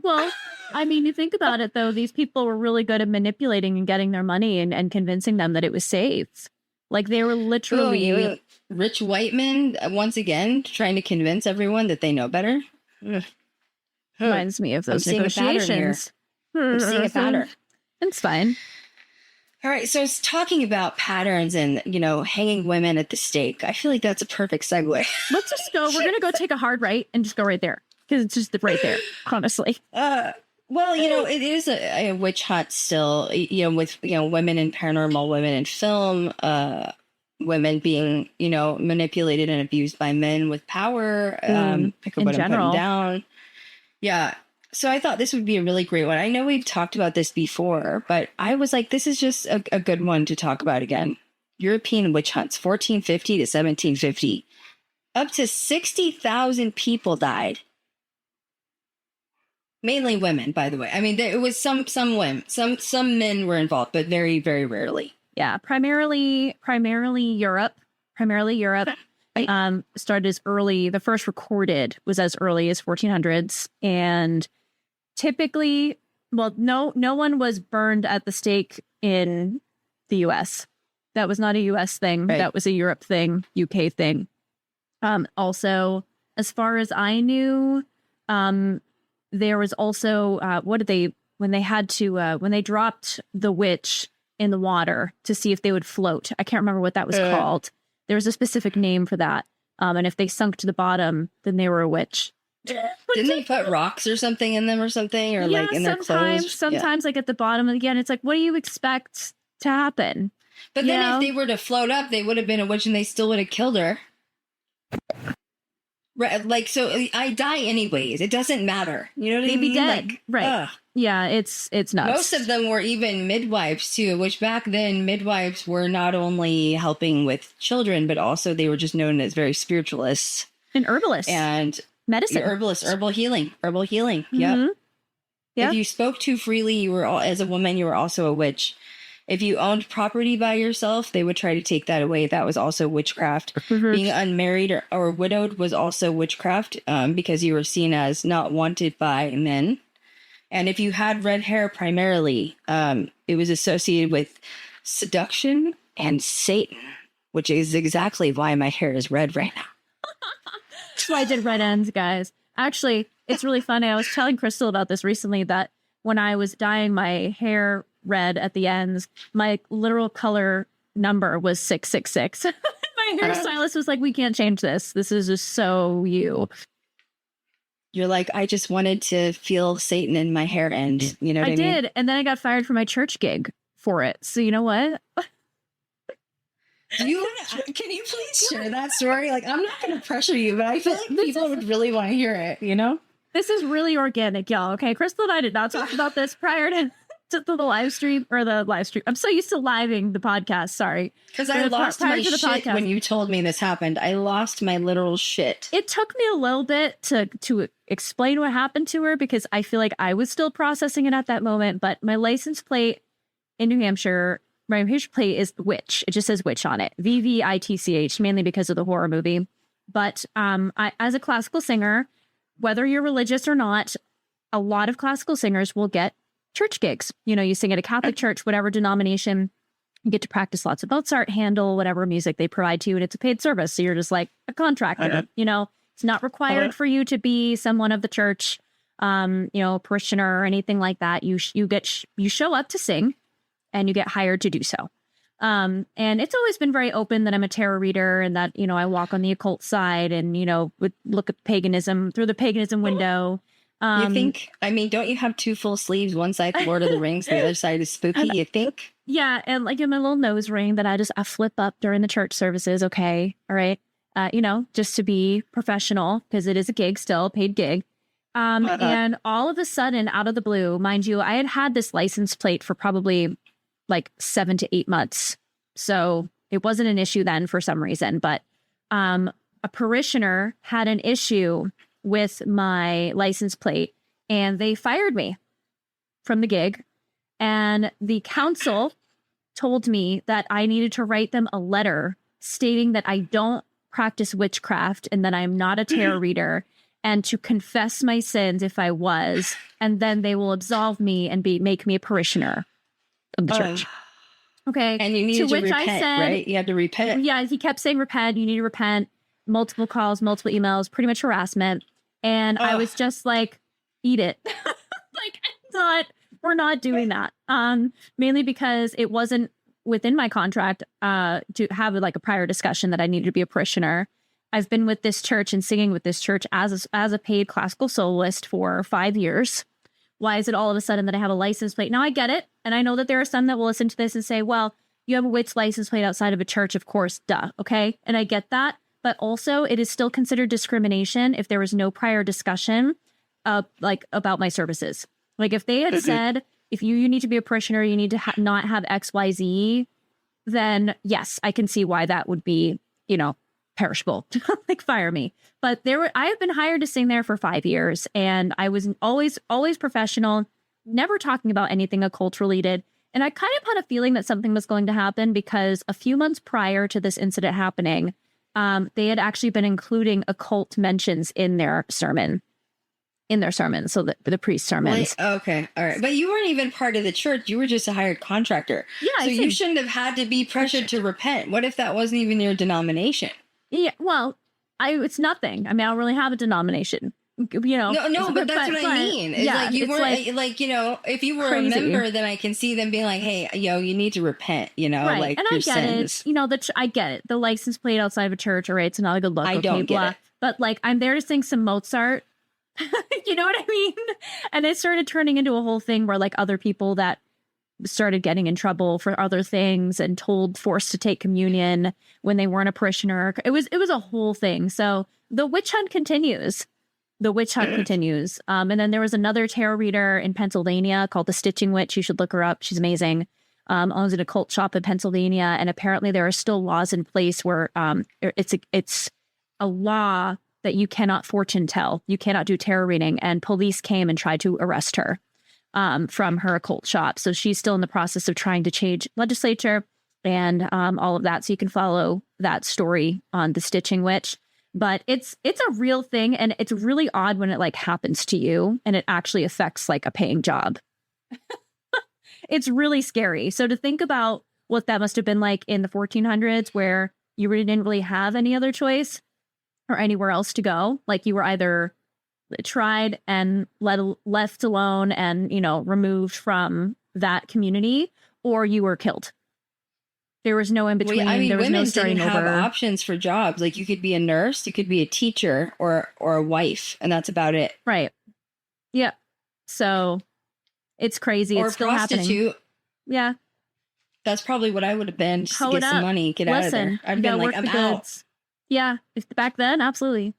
mean, you think about it, though, these people were really good at manipulating and getting their money and convincing them that it was safe. Like, they were literally... rich white men, once again, trying to convince everyone that they know better. Reminds me of those negotiations. I'm seeing a pattern. It's fine. All right, so it's talking about patterns and, hanging women at the stake. I feel like that's a perfect segue. Let's just go. We're going to go take a hard right and just go right there. Because it's just right there, honestly. Well, it is a witch hunt still, with, women in paranormal, women in film, women being, manipulated and abused by men with power, pick a in button, put 'em general. down. Yeah. So I thought this would be a really great one. I know we've talked about this before, but I was like, this is just a good one to talk about again. European witch hunts, 1450 to 1750. Up to 60,000 people died. Mainly women, by the way. I mean, it was some women, some men were involved, but very, very rarely. Yeah, primarily Europe. Right. Started as early. The first recorded was as early as 1400s, and typically, well, no one was burned at the stake in the U.S. That was not a U.S. thing. Right. That was a Europe thing, UK thing. Also, as far as I knew, there was also when they dropped the witch in the water to see if they would float. I can't remember what that was called. There was a specific name for that. And if they sunk to the bottom, then they were a witch. Didn't they put rocks or something in them or something? Or like in their clothes? Sometimes like at the bottom again, it's like, what do you expect to happen? But then if they were to float up, they would have been a witch and they still would have killed her. Right, like, so I die anyways. It doesn't matter. You know what I mean? They'd be dead. Like, right. Ugh. Yeah, it's nuts. Most of them were even midwives too, which back then midwives were not only helping with children, but also they were just known as very spiritualists. And herbalists. And medicine. Herbalists, herbal healing. Mm-hmm. Yep. Yeah. If you spoke too freely, you were as a woman, you were also a witch. If you owned property by yourself, they would try to take that away. That was also witchcraft. Mm-hmm. Being unmarried or widowed was also witchcraft because you were seen as not wanted by men. And if you had red hair primarily, it was associated with seduction and Satan, which is exactly why my hair is red right now. That's why I did red ends, guys. Actually, it's really funny. I was telling Krystal about this recently, that when I was dyeing my hair red at the ends, my literal color number was 666. My hairstylist was like, we can't change this. This is just so you. You're like, I just wanted to feel Satan in my hair end. You know what I mean? I did. And then I got fired from my church gig for it. So you know what? Can you please share that story? Like, I'm not going to pressure you, but I feel like people would really want to hear it, you know? This is really organic, y'all. Okay, Krystal and I did not talk about this prior to the live stream or the live stream. I'm so used to living the podcast. Sorry. Because I lost my shit podcast. When you told me this happened. I lost my literal shit. It took me a little bit to explain what happened to her because I feel like I was still processing it at that moment. But my license plate in New Hampshire, my New Hampshire plate is witch. It just says witch on it. VVITCH, mainly because of the horror movie. But I, as a classical singer, whether you're religious or not, a lot of classical singers will get church gigs. You know, you sing at a Catholic church, whatever denomination, you get to practice lots of Mozart, Handel, whatever music they provide to you, and it's a paid service. So you're just like a contractor. You know, it's not required for you to be someone of the church, parishioner or anything like that. You show up to sing, and you get hired to do so. And it's always been very open that I'm a tarot reader and that, you know, I walk on the occult side and, you know, would look at paganism through the paganism window. You think, I mean, don't you have two full sleeves? One side, Lord of the Rings, the other side is spooky, you think? Yeah. And like in my little nose ring that I flip up during the church services. Okay. All right. Just to be professional because it is a gig still, paid gig. And all of a sudden out of the blue, mind you, I had this license plate for probably like 7 to 8 months. So it wasn't an issue then for some reason, but a parishioner had an issue with my license plate and they fired me from the gig. And the council told me that I needed to write them a letter stating that I don't practice witchcraft and that I'm not a tarot reader and to confess my sins if I was, and then they will absolve me and make me a parishioner of the church. Okay. And you need to repent, I said, right? You had to repent. Yeah, he kept saying repent. You need to repent. Multiple calls, multiple emails, pretty much harassment. And I was just like, eat it. We're not doing that. Mainly because it wasn't within my contract to have like a prior discussion that I needed to be a parishioner. I've been with this church and singing with this church as a paid classical soloist for 5 years. Why is it all of a sudden that I have a license plate? Now I get it. And I know that there are some that will listen to this and say, well, you have a witch license plate outside of a church, of course, duh, okay? And I get that, but also it is still considered discrimination if there was no prior discussion like about my services. Like if they had said, if you need to be a parishioner, you need to not have XYZ, then yes, I can see why that would be, you know, perishable. Like fire me. But I have been hired to sing there for 5 years, and I was always professional, never talking about anything occult related. And I kind of had a feeling that something was going to happen because a few months prior to this incident happening, they had actually been including occult mentions in their sermons, so the priest sermons. Okay, all right. But you weren't even part of the church. You were just a hired contractor. Yeah, so you shouldn't have had to be pressured to repent. What if that wasn't even your denomination? Yeah, well, it's nothing. I mean, I don't really have a denomination. You know, no, but that's what I mean. It's like you weren't like, you know, if you were crazy. A member, then I can see them being like, "Hey, yo, you need to repent." You know, right. like and your I get sins. it. You know, I get it. The license plate outside of a church, all right, it's not a good look. I don't get it. But like, I'm there to sing some Mozart. You know what I mean? And it started turning into a whole thing where like other people that started getting in trouble for other things and forced to take communion when they weren't a parishioner. It was a whole thing. So the witch hunt continues. And then there was another tarot reader in Pennsylvania called the Stitching Witch. You should look her up. She's amazing. Owns an occult shop in Pennsylvania. And apparently there are still laws in place where it's a law that you cannot fortune tell. You cannot do tarot reading. And police came and tried to arrest her from her occult shop. So she's still in the process of trying to change legislature and all of that. So you can follow that story on the Stitching Witch. But it's a real thing, and it's really odd when it like happens to you and it actually affects like a paying job. It's really scary. So to think about what that must have been like in the 1400s, where you really didn't really have any other choice or anywhere else to go. Like you were either tried and left alone and, you know, removed from that community, or you were killed. There was no in between. Well, I mean, there was women no starting didn't over. have options for jobs. Like you could be a nurse, you could be a teacher, or a wife, and that's about it. Right. Yeah. So it's crazy. Or it's still prostitute. happening. Yeah. That's probably what I would have been. Just to get some money, get out of there. I'd been like, I'm out. Yeah. Back then, absolutely.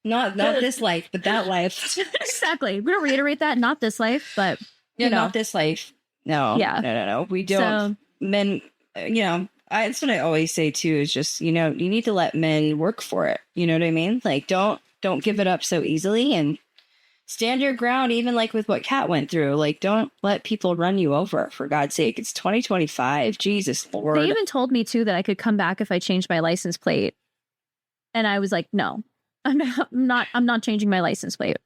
Not this life, but that life. Exactly. We don't reiterate that. Not this life, but yeah, not this life. No. Yeah. No. We don't. Men. You know, that's what I always say too, is just, you know, you need to let men work for it. You know what I mean? Like, don't give it up so easily, and stand your ground, even like with what Kat went through. Like, don't let people run you over, for God's sake. It's 2025. Jesus Lord. They even told me too that I could come back if I changed my license plate. And I was like, no, I'm not changing my license plate.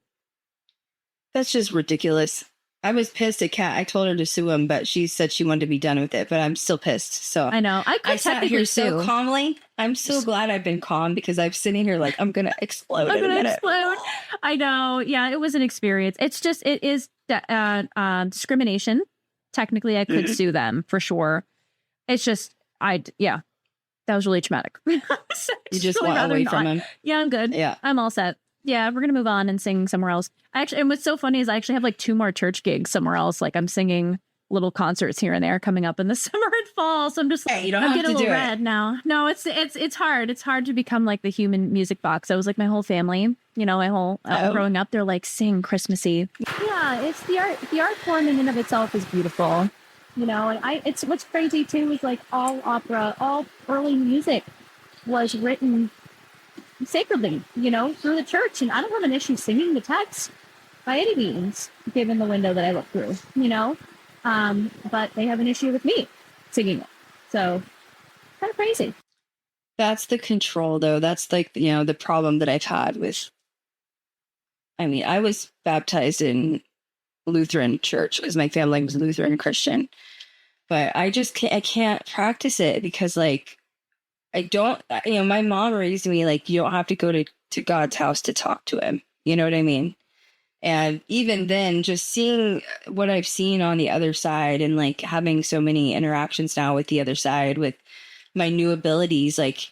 That's just ridiculous. I was pissed at Kat. I told her to sue him, but she said she wanted to be done with it. But I'm still pissed. So I know I sat here so calmly. I'm so glad I've been calm, because I'm sitting here like I'm gonna explode. Explode. I know. Yeah, it was an experience. It's just it is discrimination. Technically, I could sue them for sure. It's just that was really traumatic. You just really want away from him. Yeah, I'm good. Yeah, I'm all set. Yeah, we're gonna move on and sing somewhere else. And what's so funny is I actually have like 2 more church gigs somewhere else. Like I'm singing little concerts here and there coming up in the summer and fall. So I'm just like, hey, you don't I'm have getting to a little do red now. No, it's hard. It's hard to become like the human music box. I was like my whole family, you know, my whole growing up, they're like, sing Christmassy. Yeah, it's the art form in and of itself is beautiful. You know, and it's what's crazy too is like all opera, all early music was written sacredly, you know, through the church. And I don't have an issue singing the text by any means, given the window that I look through, you know. But they have an issue with me singing it. So kind of crazy. That's the control, though. That's like, you know, the problem that I've had with, I mean, I was baptized in Lutheran church because my family was Lutheran Christian, but I can't practice it because, like, I don't, you know, my mom raised me like, you don't have to go to God's house to talk to him. You know what I mean? And even then, just seeing what I've seen on the other side and like having so many interactions now with the other side, with my new abilities, like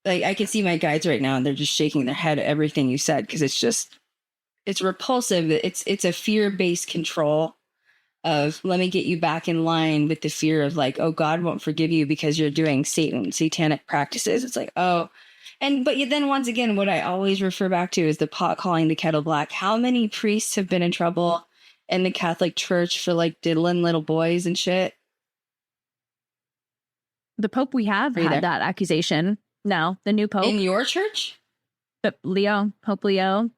I can see my guides right now and they're just shaking their head at everything you said, because it's repulsive. It's a fear-based control of let me get you back in line with the fear of like, oh, God won't forgive you because you're doing satanic practices. It's like, oh, but then once again, what I always refer back to is the pot calling the kettle black. How many priests have been in trouble in the Catholic Church for like diddling little boys and shit? The Pope we have had that accusation. No, the new Pope. In your church? But Pope Leo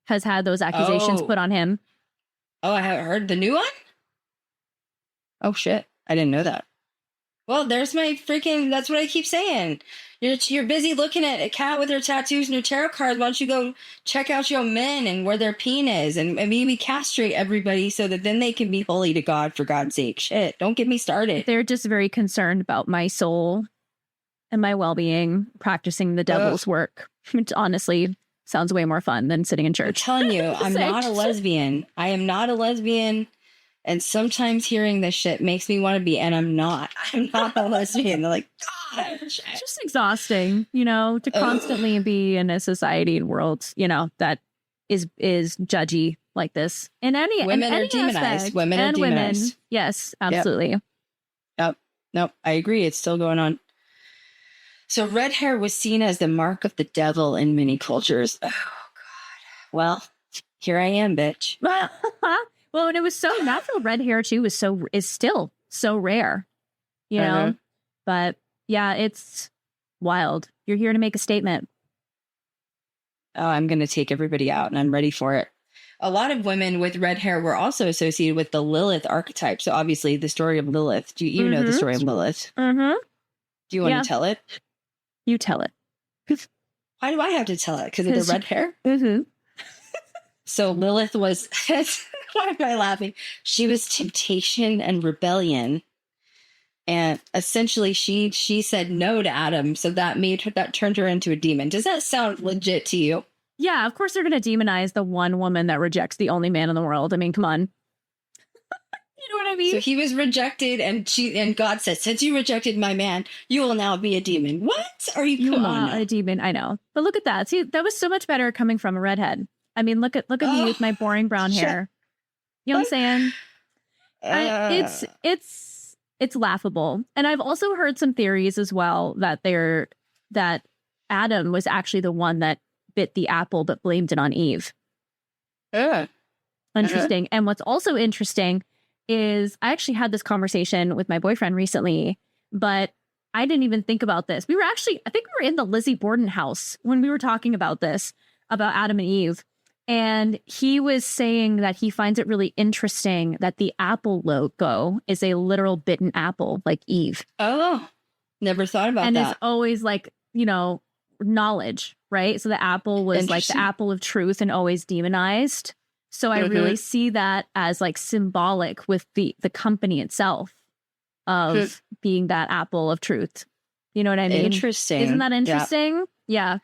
has had those accusations put on him. Oh, I haven't heard the new one? Oh, shit. I didn't know that. Well, there's my freaking, that's what I keep saying. You're busy looking at a cat with her tattoos and her tarot cards. Why don't you go check out your men and where their peen is and maybe castrate everybody so that then they can be holy to God, for God's sake. Shit, don't get me started. They're just very concerned about my soul and my well-being, practicing the devil's work, which honestly sounds way more fun than sitting in church. I'm telling you, I'm not a lesbian. I am not a lesbian. And sometimes hearing this shit makes me want to be, and I'm not a lesbian. They're like, God. It's just exhausting, to constantly be in a society and world, that is judgy like this. In any women in are any demonized. aspect. Women are demonized. Yes, absolutely. Yep. Nope. I agree. It's still going on. So red hair was seen as the mark of the devil in many cultures. Oh, God. Well, here I am, bitch. Well, and it was so natural. Red hair too is still so rare, know. But yeah, it's wild. You're here to make a statement. Oh, I'm going to take everybody out, and I'm ready for it. A lot of women with red hair were also associated with the Lilith archetype. So obviously, the story of Lilith. Do you know the story of Lilith? Mm-hmm. Do you want to tell it? You tell it. Why do I have to tell it? Because of the red hair? Mm-hmm. So Lilith was, why am I laughing? She was temptation and rebellion. And essentially she said no to Adam. So that turned her into a demon. Does that sound legit to you? Yeah, of course they're going to demonize the one woman that rejects the only man in the world. I mean, come on. You know what I mean? So he was rejected and God said, since you rejected my man, you will now be a demon. What? Are you a demon? I know. But look at that. See, that was so much better coming from a redhead. I mean, look at me with my boring brown hair. You know what I'm saying? It's laughable. And I've also heard some theories as well that Adam was actually the one that bit the apple but blamed it on Eve. Interesting. And what's also interesting is I actually had this conversation with my boyfriend recently, but I didn't even think about this. I think we were in the Lizzie Borden house when we were talking about this, about Adam and Eve. And he was saying that he finds it really interesting that the Apple logo is a literal bitten apple, like Eve. Oh, never thought about that. And it's always like, knowledge, right? So the apple was like the apple of truth and always demonized. So I really see that as like symbolic with the company itself of being that apple of truth. You know what I mean? Interesting. Isn't that interesting? Yeah.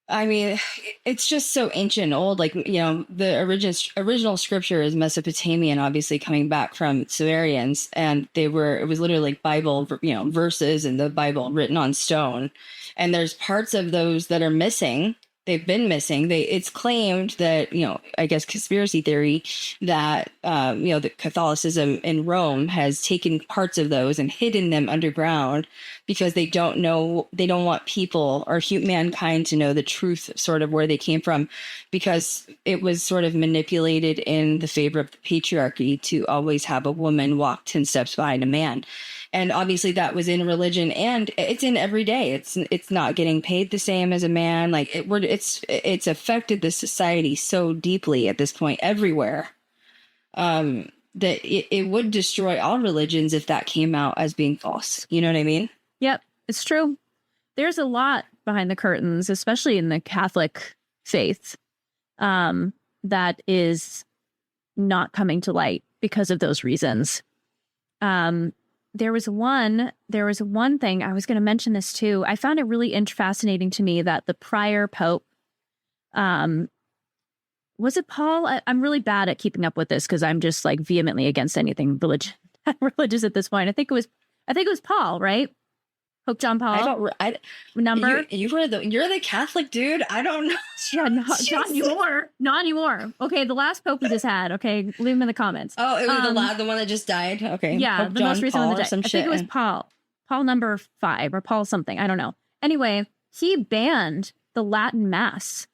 I mean, it's just so ancient old. Like, the original scripture is Mesopotamian, obviously coming back from Sumerians. And it was literally like Bible, verses in the Bible written on stone. And there's parts of those that are missing. They've been missing. It's claimed that, I guess conspiracy theory that, that Catholicism in Rome has taken parts of those and hidden them underground because they don't want people or mankind to know the truth, sort of where they came from, because it was sort of manipulated in the favor of the patriarchy to always have a woman walk 10 steps behind a man. And obviously that was in religion, and it's in every day. It's not getting paid the same as a man. Like it's affected the society so deeply at this point everywhere, that it would destroy all religions if that came out as being false. You know what I mean? Yep, it's true. There's a lot behind the curtains, especially in the Catholic faith, that is not coming to light because of those reasons. There was one thing I was going to mention this too. I found it really fascinating to me that the prior Pope, was it Paul? I'm really bad at keeping up with this because I'm just like vehemently against anything religious at this point. I think it was Paul, right? Pope John Paul. I don't. Number. You're the Catholic dude. I don't know. Yeah, not anymore. Not anymore. Okay, the last Pope we just had. Okay, leave them in the comments. Oh, it was the one that just died. Okay. Yeah, Pope the John most recent Paul one that died. I think it was Paul. Paul number 5 or Paul something. I don't know. Anyway, he banned the Latin Mass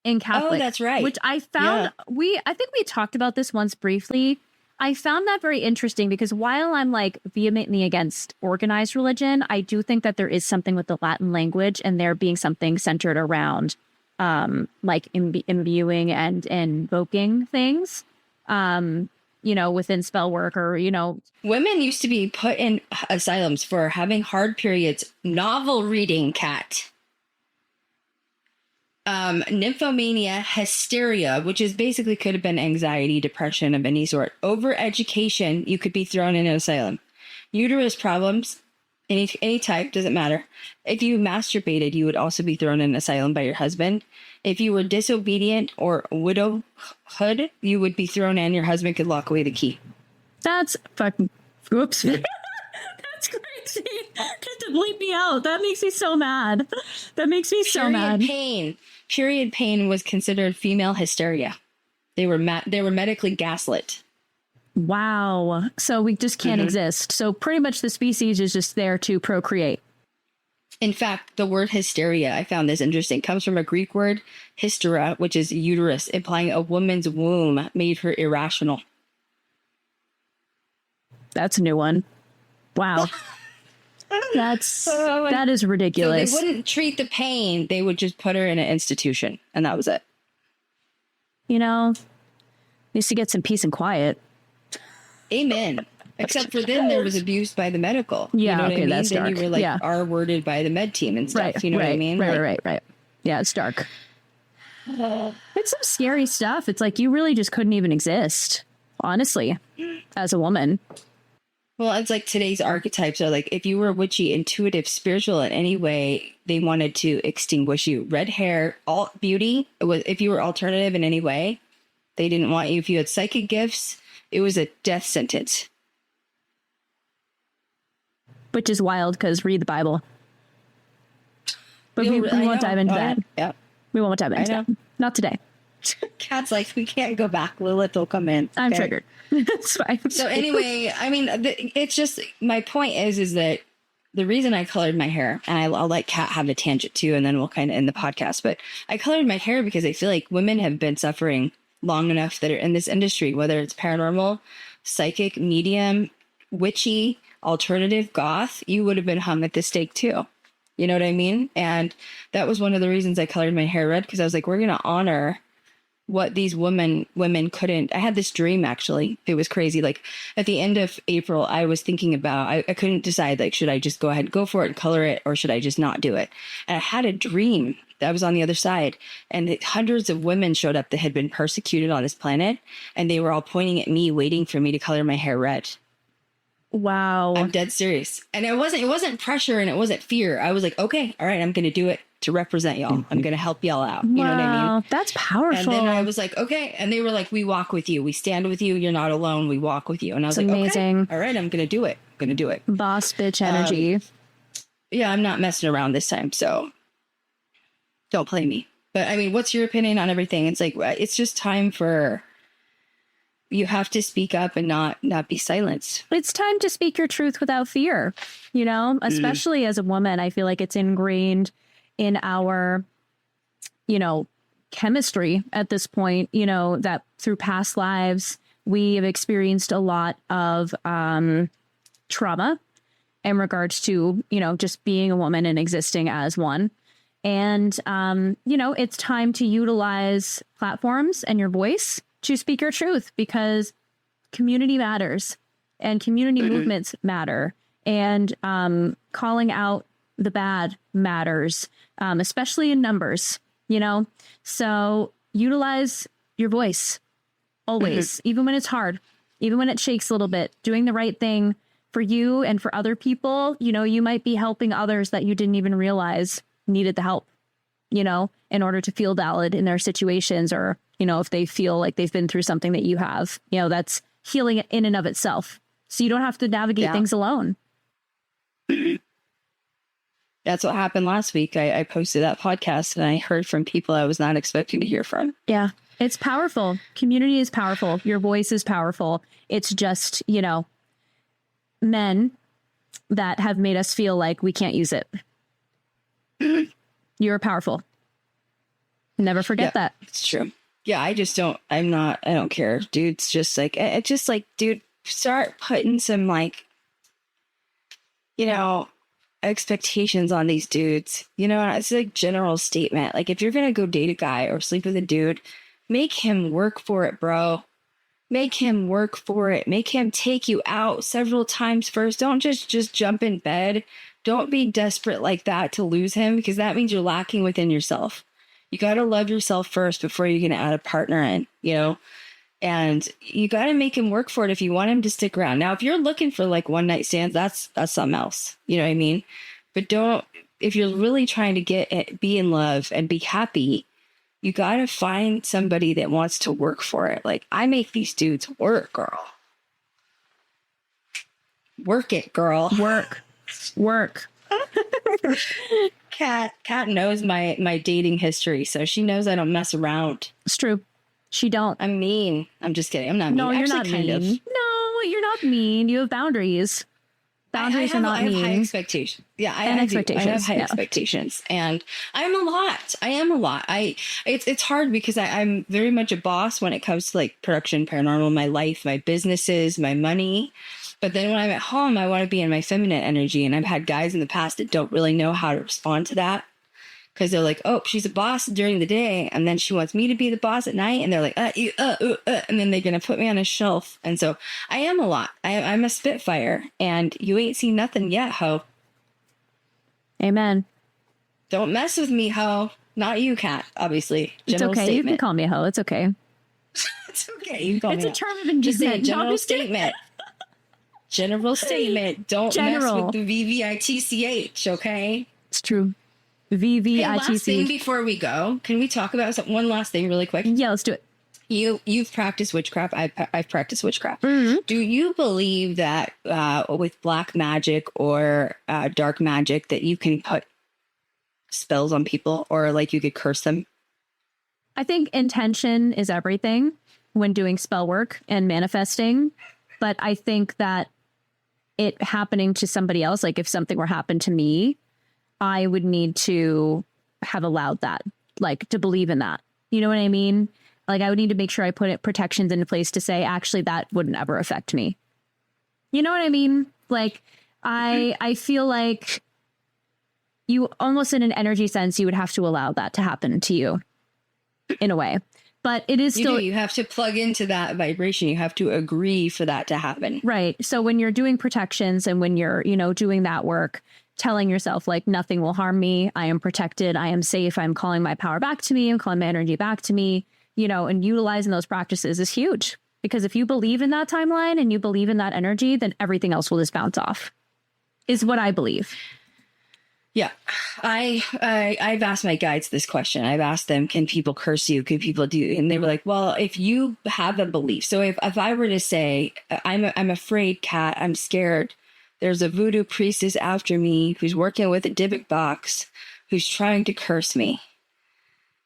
in Catholic. Oh, that's right. Which I found I think we talked about this once briefly. I found that very interesting because while I'm like vehemently against organized religion, I do think that there is something with the Latin language and there being something centered around like imbuing and invoking things, within spell work or, Women used to be put in asylums for having hard periods, novel reading, Cat. Nymphomania, hysteria, which is basically could have been anxiety, depression of any sort. Overeducation, you could be thrown in an asylum. Uterus problems, any type, doesn't matter. If you masturbated, you would also be thrown in an asylum by your husband. If you were disobedient or widowhood, you would be thrown in. Your husband could lock away the key. That's fucking... Whoops. That's crazy. Just to bleep me out. That makes me so mad. That makes me so mad. Period pain was considered female hysteria. They were medically gaslit. Wow. So we just can't exist. So pretty much the species is just there to procreate. In fact, the word hysteria, I found this interesting, comes from a Greek word, hystera, which is uterus, implying a woman's womb made her irrational. That's a new one. Wow. That is ridiculous. So they wouldn't treat the pain. They would just put her in an institution. And that was it. Needs to get some peace and quiet. Amen. Except for then there was abuse by the medical. Yeah, you know what I mean? that's then dark. You were like R-worded by the med team and stuff. Right, you know what I mean? Right. Yeah, it's dark. It's some scary stuff. It's like you really just couldn't even exist, honestly, as a woman. Well, it's like today's archetypes are like, if you were witchy, intuitive, spiritual in any way, they wanted to extinguish you. Red hair, all beauty. If you were alternative in any way, they didn't want you. If you had psychic gifts, it was a death sentence. Which is wild because read the Bible. But we won't dive into that. Yeah. We won't dive into that. Not today. Cat's like, we can't go back. Lilith will come in. I'm triggered. It's fine. So anyway, I mean, it's just, my point is that the reason I colored my hair, and I'll let Kat have a tangent too, and then we'll kind of end the podcast, but I colored my hair because I feel like women have been suffering long enough that are in this industry, whether it's paranormal, psychic, medium, witchy, alternative, goth, you would have been hung at the stake too. You know what I mean? And that was one of the reasons I colored my hair red, because I was like, we're going to honor what these women couldn't. I had this dream, actually. It was crazy. Like at the end of April, I was thinking about, I couldn't decide, like, should I just go ahead and go for it and color it, or should I just not do it? And I had a dream that I was on the other side, and hundreds of women showed up that had been persecuted on this planet, and they were all pointing at me, waiting for me to color my hair red. Wow. I'm dead serious. And it wasn't pressure and it wasn't fear. I was like, okay, all right, I'm going to do it to represent y'all. I'm going to help y'all out. You know what I mean? That's powerful. And then I was like, okay. And they were like, we walk with you. We stand with you. You're not alone. We walk with you. And I was like, amazing. Okay, all right, I'm going to do it. I'm going to do it. Boss bitch energy. Yeah, I'm not messing around this time. So don't play me. But I mean, what's your opinion on everything? It's like, it's just time for, you have to speak up and not be silenced. It's time to speak your truth without fear, especially as a woman. I feel like it's ingrained in our, chemistry at this point, that through past lives, we have experienced a lot of trauma in regards to, just being a woman and existing as one. And, it's time to utilize platforms and your voice to speak your truth, because community matters and community movements matter, and calling out the bad matters, especially in numbers, so utilize your voice always, even when it's hard, even when it shakes a little bit, doing the right thing for you and for other people. You might be helping others that you didn't even realize needed the help, in order to feel valid in their situations, or if they feel like they've been through something that you have, that's healing in and of itself. So you don't have to navigate things alone. That's what happened last week. I posted that podcast and I heard from people I was not expecting to hear from. Yeah. It's powerful. Community is powerful. Your voice is powerful. It's just, men that have made us feel like we can't use it. You're powerful. Never forget that. It's true. Yeah, I don't care. Dude's just like, dude, start putting some expectations on these dudes. It's like general statement. Like if you're going to go date a guy or sleep with a dude, make him work for it, bro. Make him work for it. Make him take you out several times first. Don't just jump in bed. Don't be desperate like that to lose him, because that means you're lacking within yourself. You got to love yourself first before you're going to add a partner in, and you got to make him work for it if you want him to stick around. Now, if you're looking for like one night stands, that's something else. You know what I mean? But if you're really trying to be in love and be happy, you got to find somebody that wants to work for it. Like, I make these dudes work, girl. Work it, girl. Work. Cat knows my dating history, so she knows I don't mess around. It's true. She don't. I'm mean. I'm just kidding. I'm not mean. No, you're actually, not kind mean. of. No, you're not mean. You have boundaries. Boundaries are not mean. I have high expectations. Yeah, I have high expectations, and I am a lot. It's hard because I'm very much a boss when it comes to like production, paranormal, my life, my businesses, my money. But then when I'm at home, I want to be in my feminine energy, and I've had guys in the past that don't really know how to respond to that, because they're like, oh, she's a boss during the day, and then she wants me to be the boss at night, and they're like, and then they're going to put me on a shelf. And so I am a lot. I'm a spitfire, and you ain't seen nothing yet, ho. Amen. Don't mess with me, ho. Not you, Cat, obviously. General it's okay. Statement. You can call me a ho. It's okay. It's okay. You can call it's me a term of endearment. General statement. General statement. Don't mess with the VVITCH, okay? It's true. VVITCH. Hey, last thing before we go, can we talk about one last thing really quick? Yeah, let's do it. You've practiced witchcraft. I've practiced witchcraft. Mm-hmm. Do you believe that with black magic or dark magic that you can put spells on people, or like you could curse them? I think intention is everything when doing spell work and manifesting. But I think that it happening to somebody else, like if something were happened to me, I would need to have allowed that, like to believe in that. You know what I mean? Like I would need to make sure I put protections into place to say, actually, that wouldn't ever affect me. You know what I mean? Like I feel like you almost in an energy sense, you would have to allow that to happen to you in a way. But it is still... You have to plug into that vibration. You have to agree for that to happen. Right. So when you're doing protections and when you're, doing that work, telling yourself like nothing will harm me. I am protected. I am safe. I'm calling my power back to me. I'm calling my energy back to me, and utilizing those practices is huge. Because if you believe in that timeline and you believe in that energy, then everything else will just bounce off, is what I believe. Yeah, I've asked my guides this question. I've asked them, can people curse you? Can people do? And they were like, well, if you have a belief. So if I were to say, I'm afraid, Cat, I'm scared. There's a voodoo priestess after me who's working with a Dybbuk box, who's trying to curse me.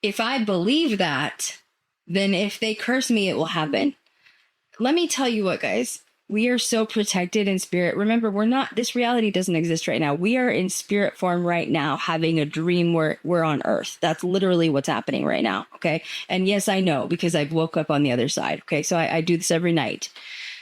If I believe that, then if they curse me, it will happen. Let me tell you what, guys. We are so protected in spirit. Remember, this reality doesn't exist right now. We are in spirit form right now, having a dream where we're on earth. That's literally what's happening right now. Okay. And yes, I know, because I've woke up on the other side. Okay. So I do this every night.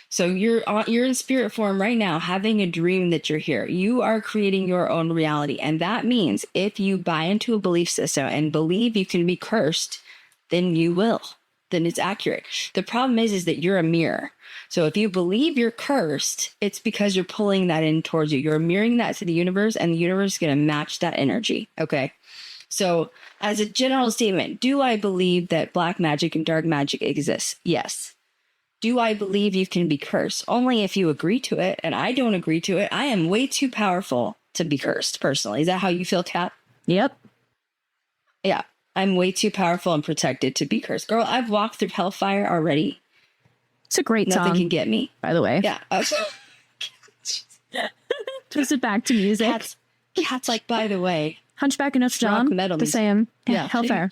So you're in spirit form right now, having a dream that you're here. You are creating your own reality. And that means if you buy into a belief system and believe you can be cursed, then you will. Then it's accurate. The problem is that you're a mirror. So if you believe you're cursed, it's because you're pulling that in towards you. You're mirroring that to the universe, and the universe is going to match that energy. Okay. So as a general statement, do I believe that black magic and dark magic exists? Yes. Do I believe you can be cursed? Only if you agree to it, and I don't agree to it. I am way too powerful to be cursed, personally. Is that how you feel, Kat? Yep. Yeah. I'm way too powerful and protected to be cursed. Girl, I've walked through hellfire already. It's a great song. Nothing can get me. By the way. Yeah. Twist it back to music. Cat's like, by the way, Hunchback of Notre Dame. metal The music. same. Yeah. Hellfire.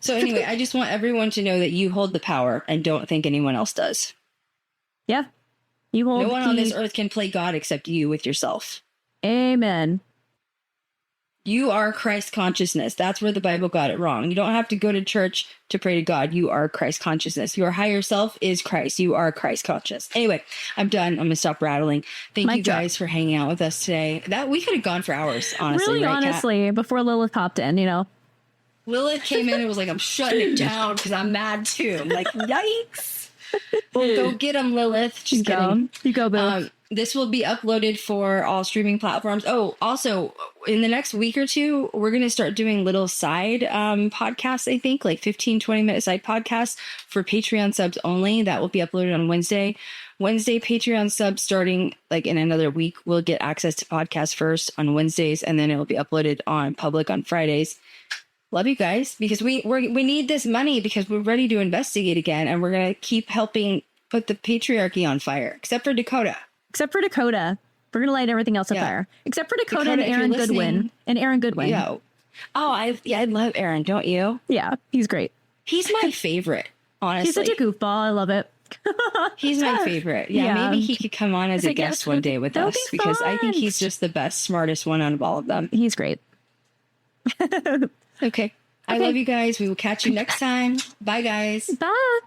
So anyway, I just want everyone to know that you hold the power and don't think anyone else does. Yeah. You hold No one on this earth can play God except you with yourself. Amen. You are Christ consciousness. That's where the Bible got it wrong. You don't have to go to church to pray to God. You are Christ consciousness. Your higher self is Christ. You are Christ conscious. Anyway, I'm done. I'm going to stop rattling. Thank you guys for hanging out with us today. That we could have gone for hours, honestly. Really, right, honestly, before Lilith popped in, you know. Lilith came in and was like, I'm shutting it down because I'm mad too. I'm like, yikes. Well, go get them, Lilith. Just kidding. You go, boo. This will be uploaded for all streaming platforms. Oh, also, in the next week or two, we're going to start doing little side podcasts, I think, like 15, 20-minute side podcasts for Patreon subs only. That will be uploaded on Wednesday. Wednesday Patreon subs starting like in another week will get access to podcasts first on Wednesdays, and then it will be uploaded on public on Fridays. Love you guys, because we need this money because we're ready to investigate again, and we're going to keep helping put the patriarchy on fire, except for Dakota. Except for Dakota. We're going to light everything else on fire. Except for Dakota and Aaron Goodwin. Yeah. Oh, I love Aaron, don't you? Yeah, he's great. He's my favorite, honestly. He's such a goofball. I love it. He's my favorite. Yeah, maybe he could come on as a guest one day with us because I think he's just the best, smartest one out of all of them. He's great. Okay. I love you guys. We will catch you next time. Bye, guys. Bye.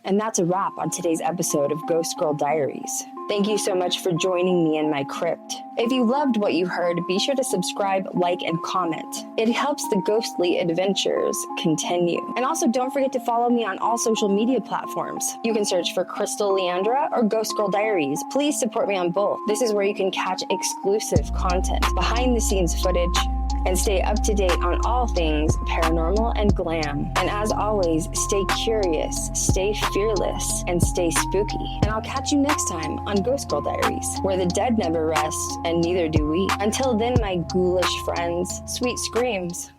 And that's a wrap on today's episode of Ghost Girl Diaries. Thank you so much for joining me in my crypt. If you loved what you heard, be sure to subscribe, like, and comment. It helps the ghostly adventures continue. And also don't forget to follow me on all social media platforms. You can search for Krystal Leandra or Ghost Girl Diaries. Please support me on both. This is where you can catch exclusive content, behind the scenes footage, and stay up to date on all things paranormal and glam. And as always, stay curious, stay fearless, and stay spooky. And I'll catch you next time on Ghost Girl Diaries, where the dead never rest, and neither do we. Until then, my ghoulish friends, sweet screams.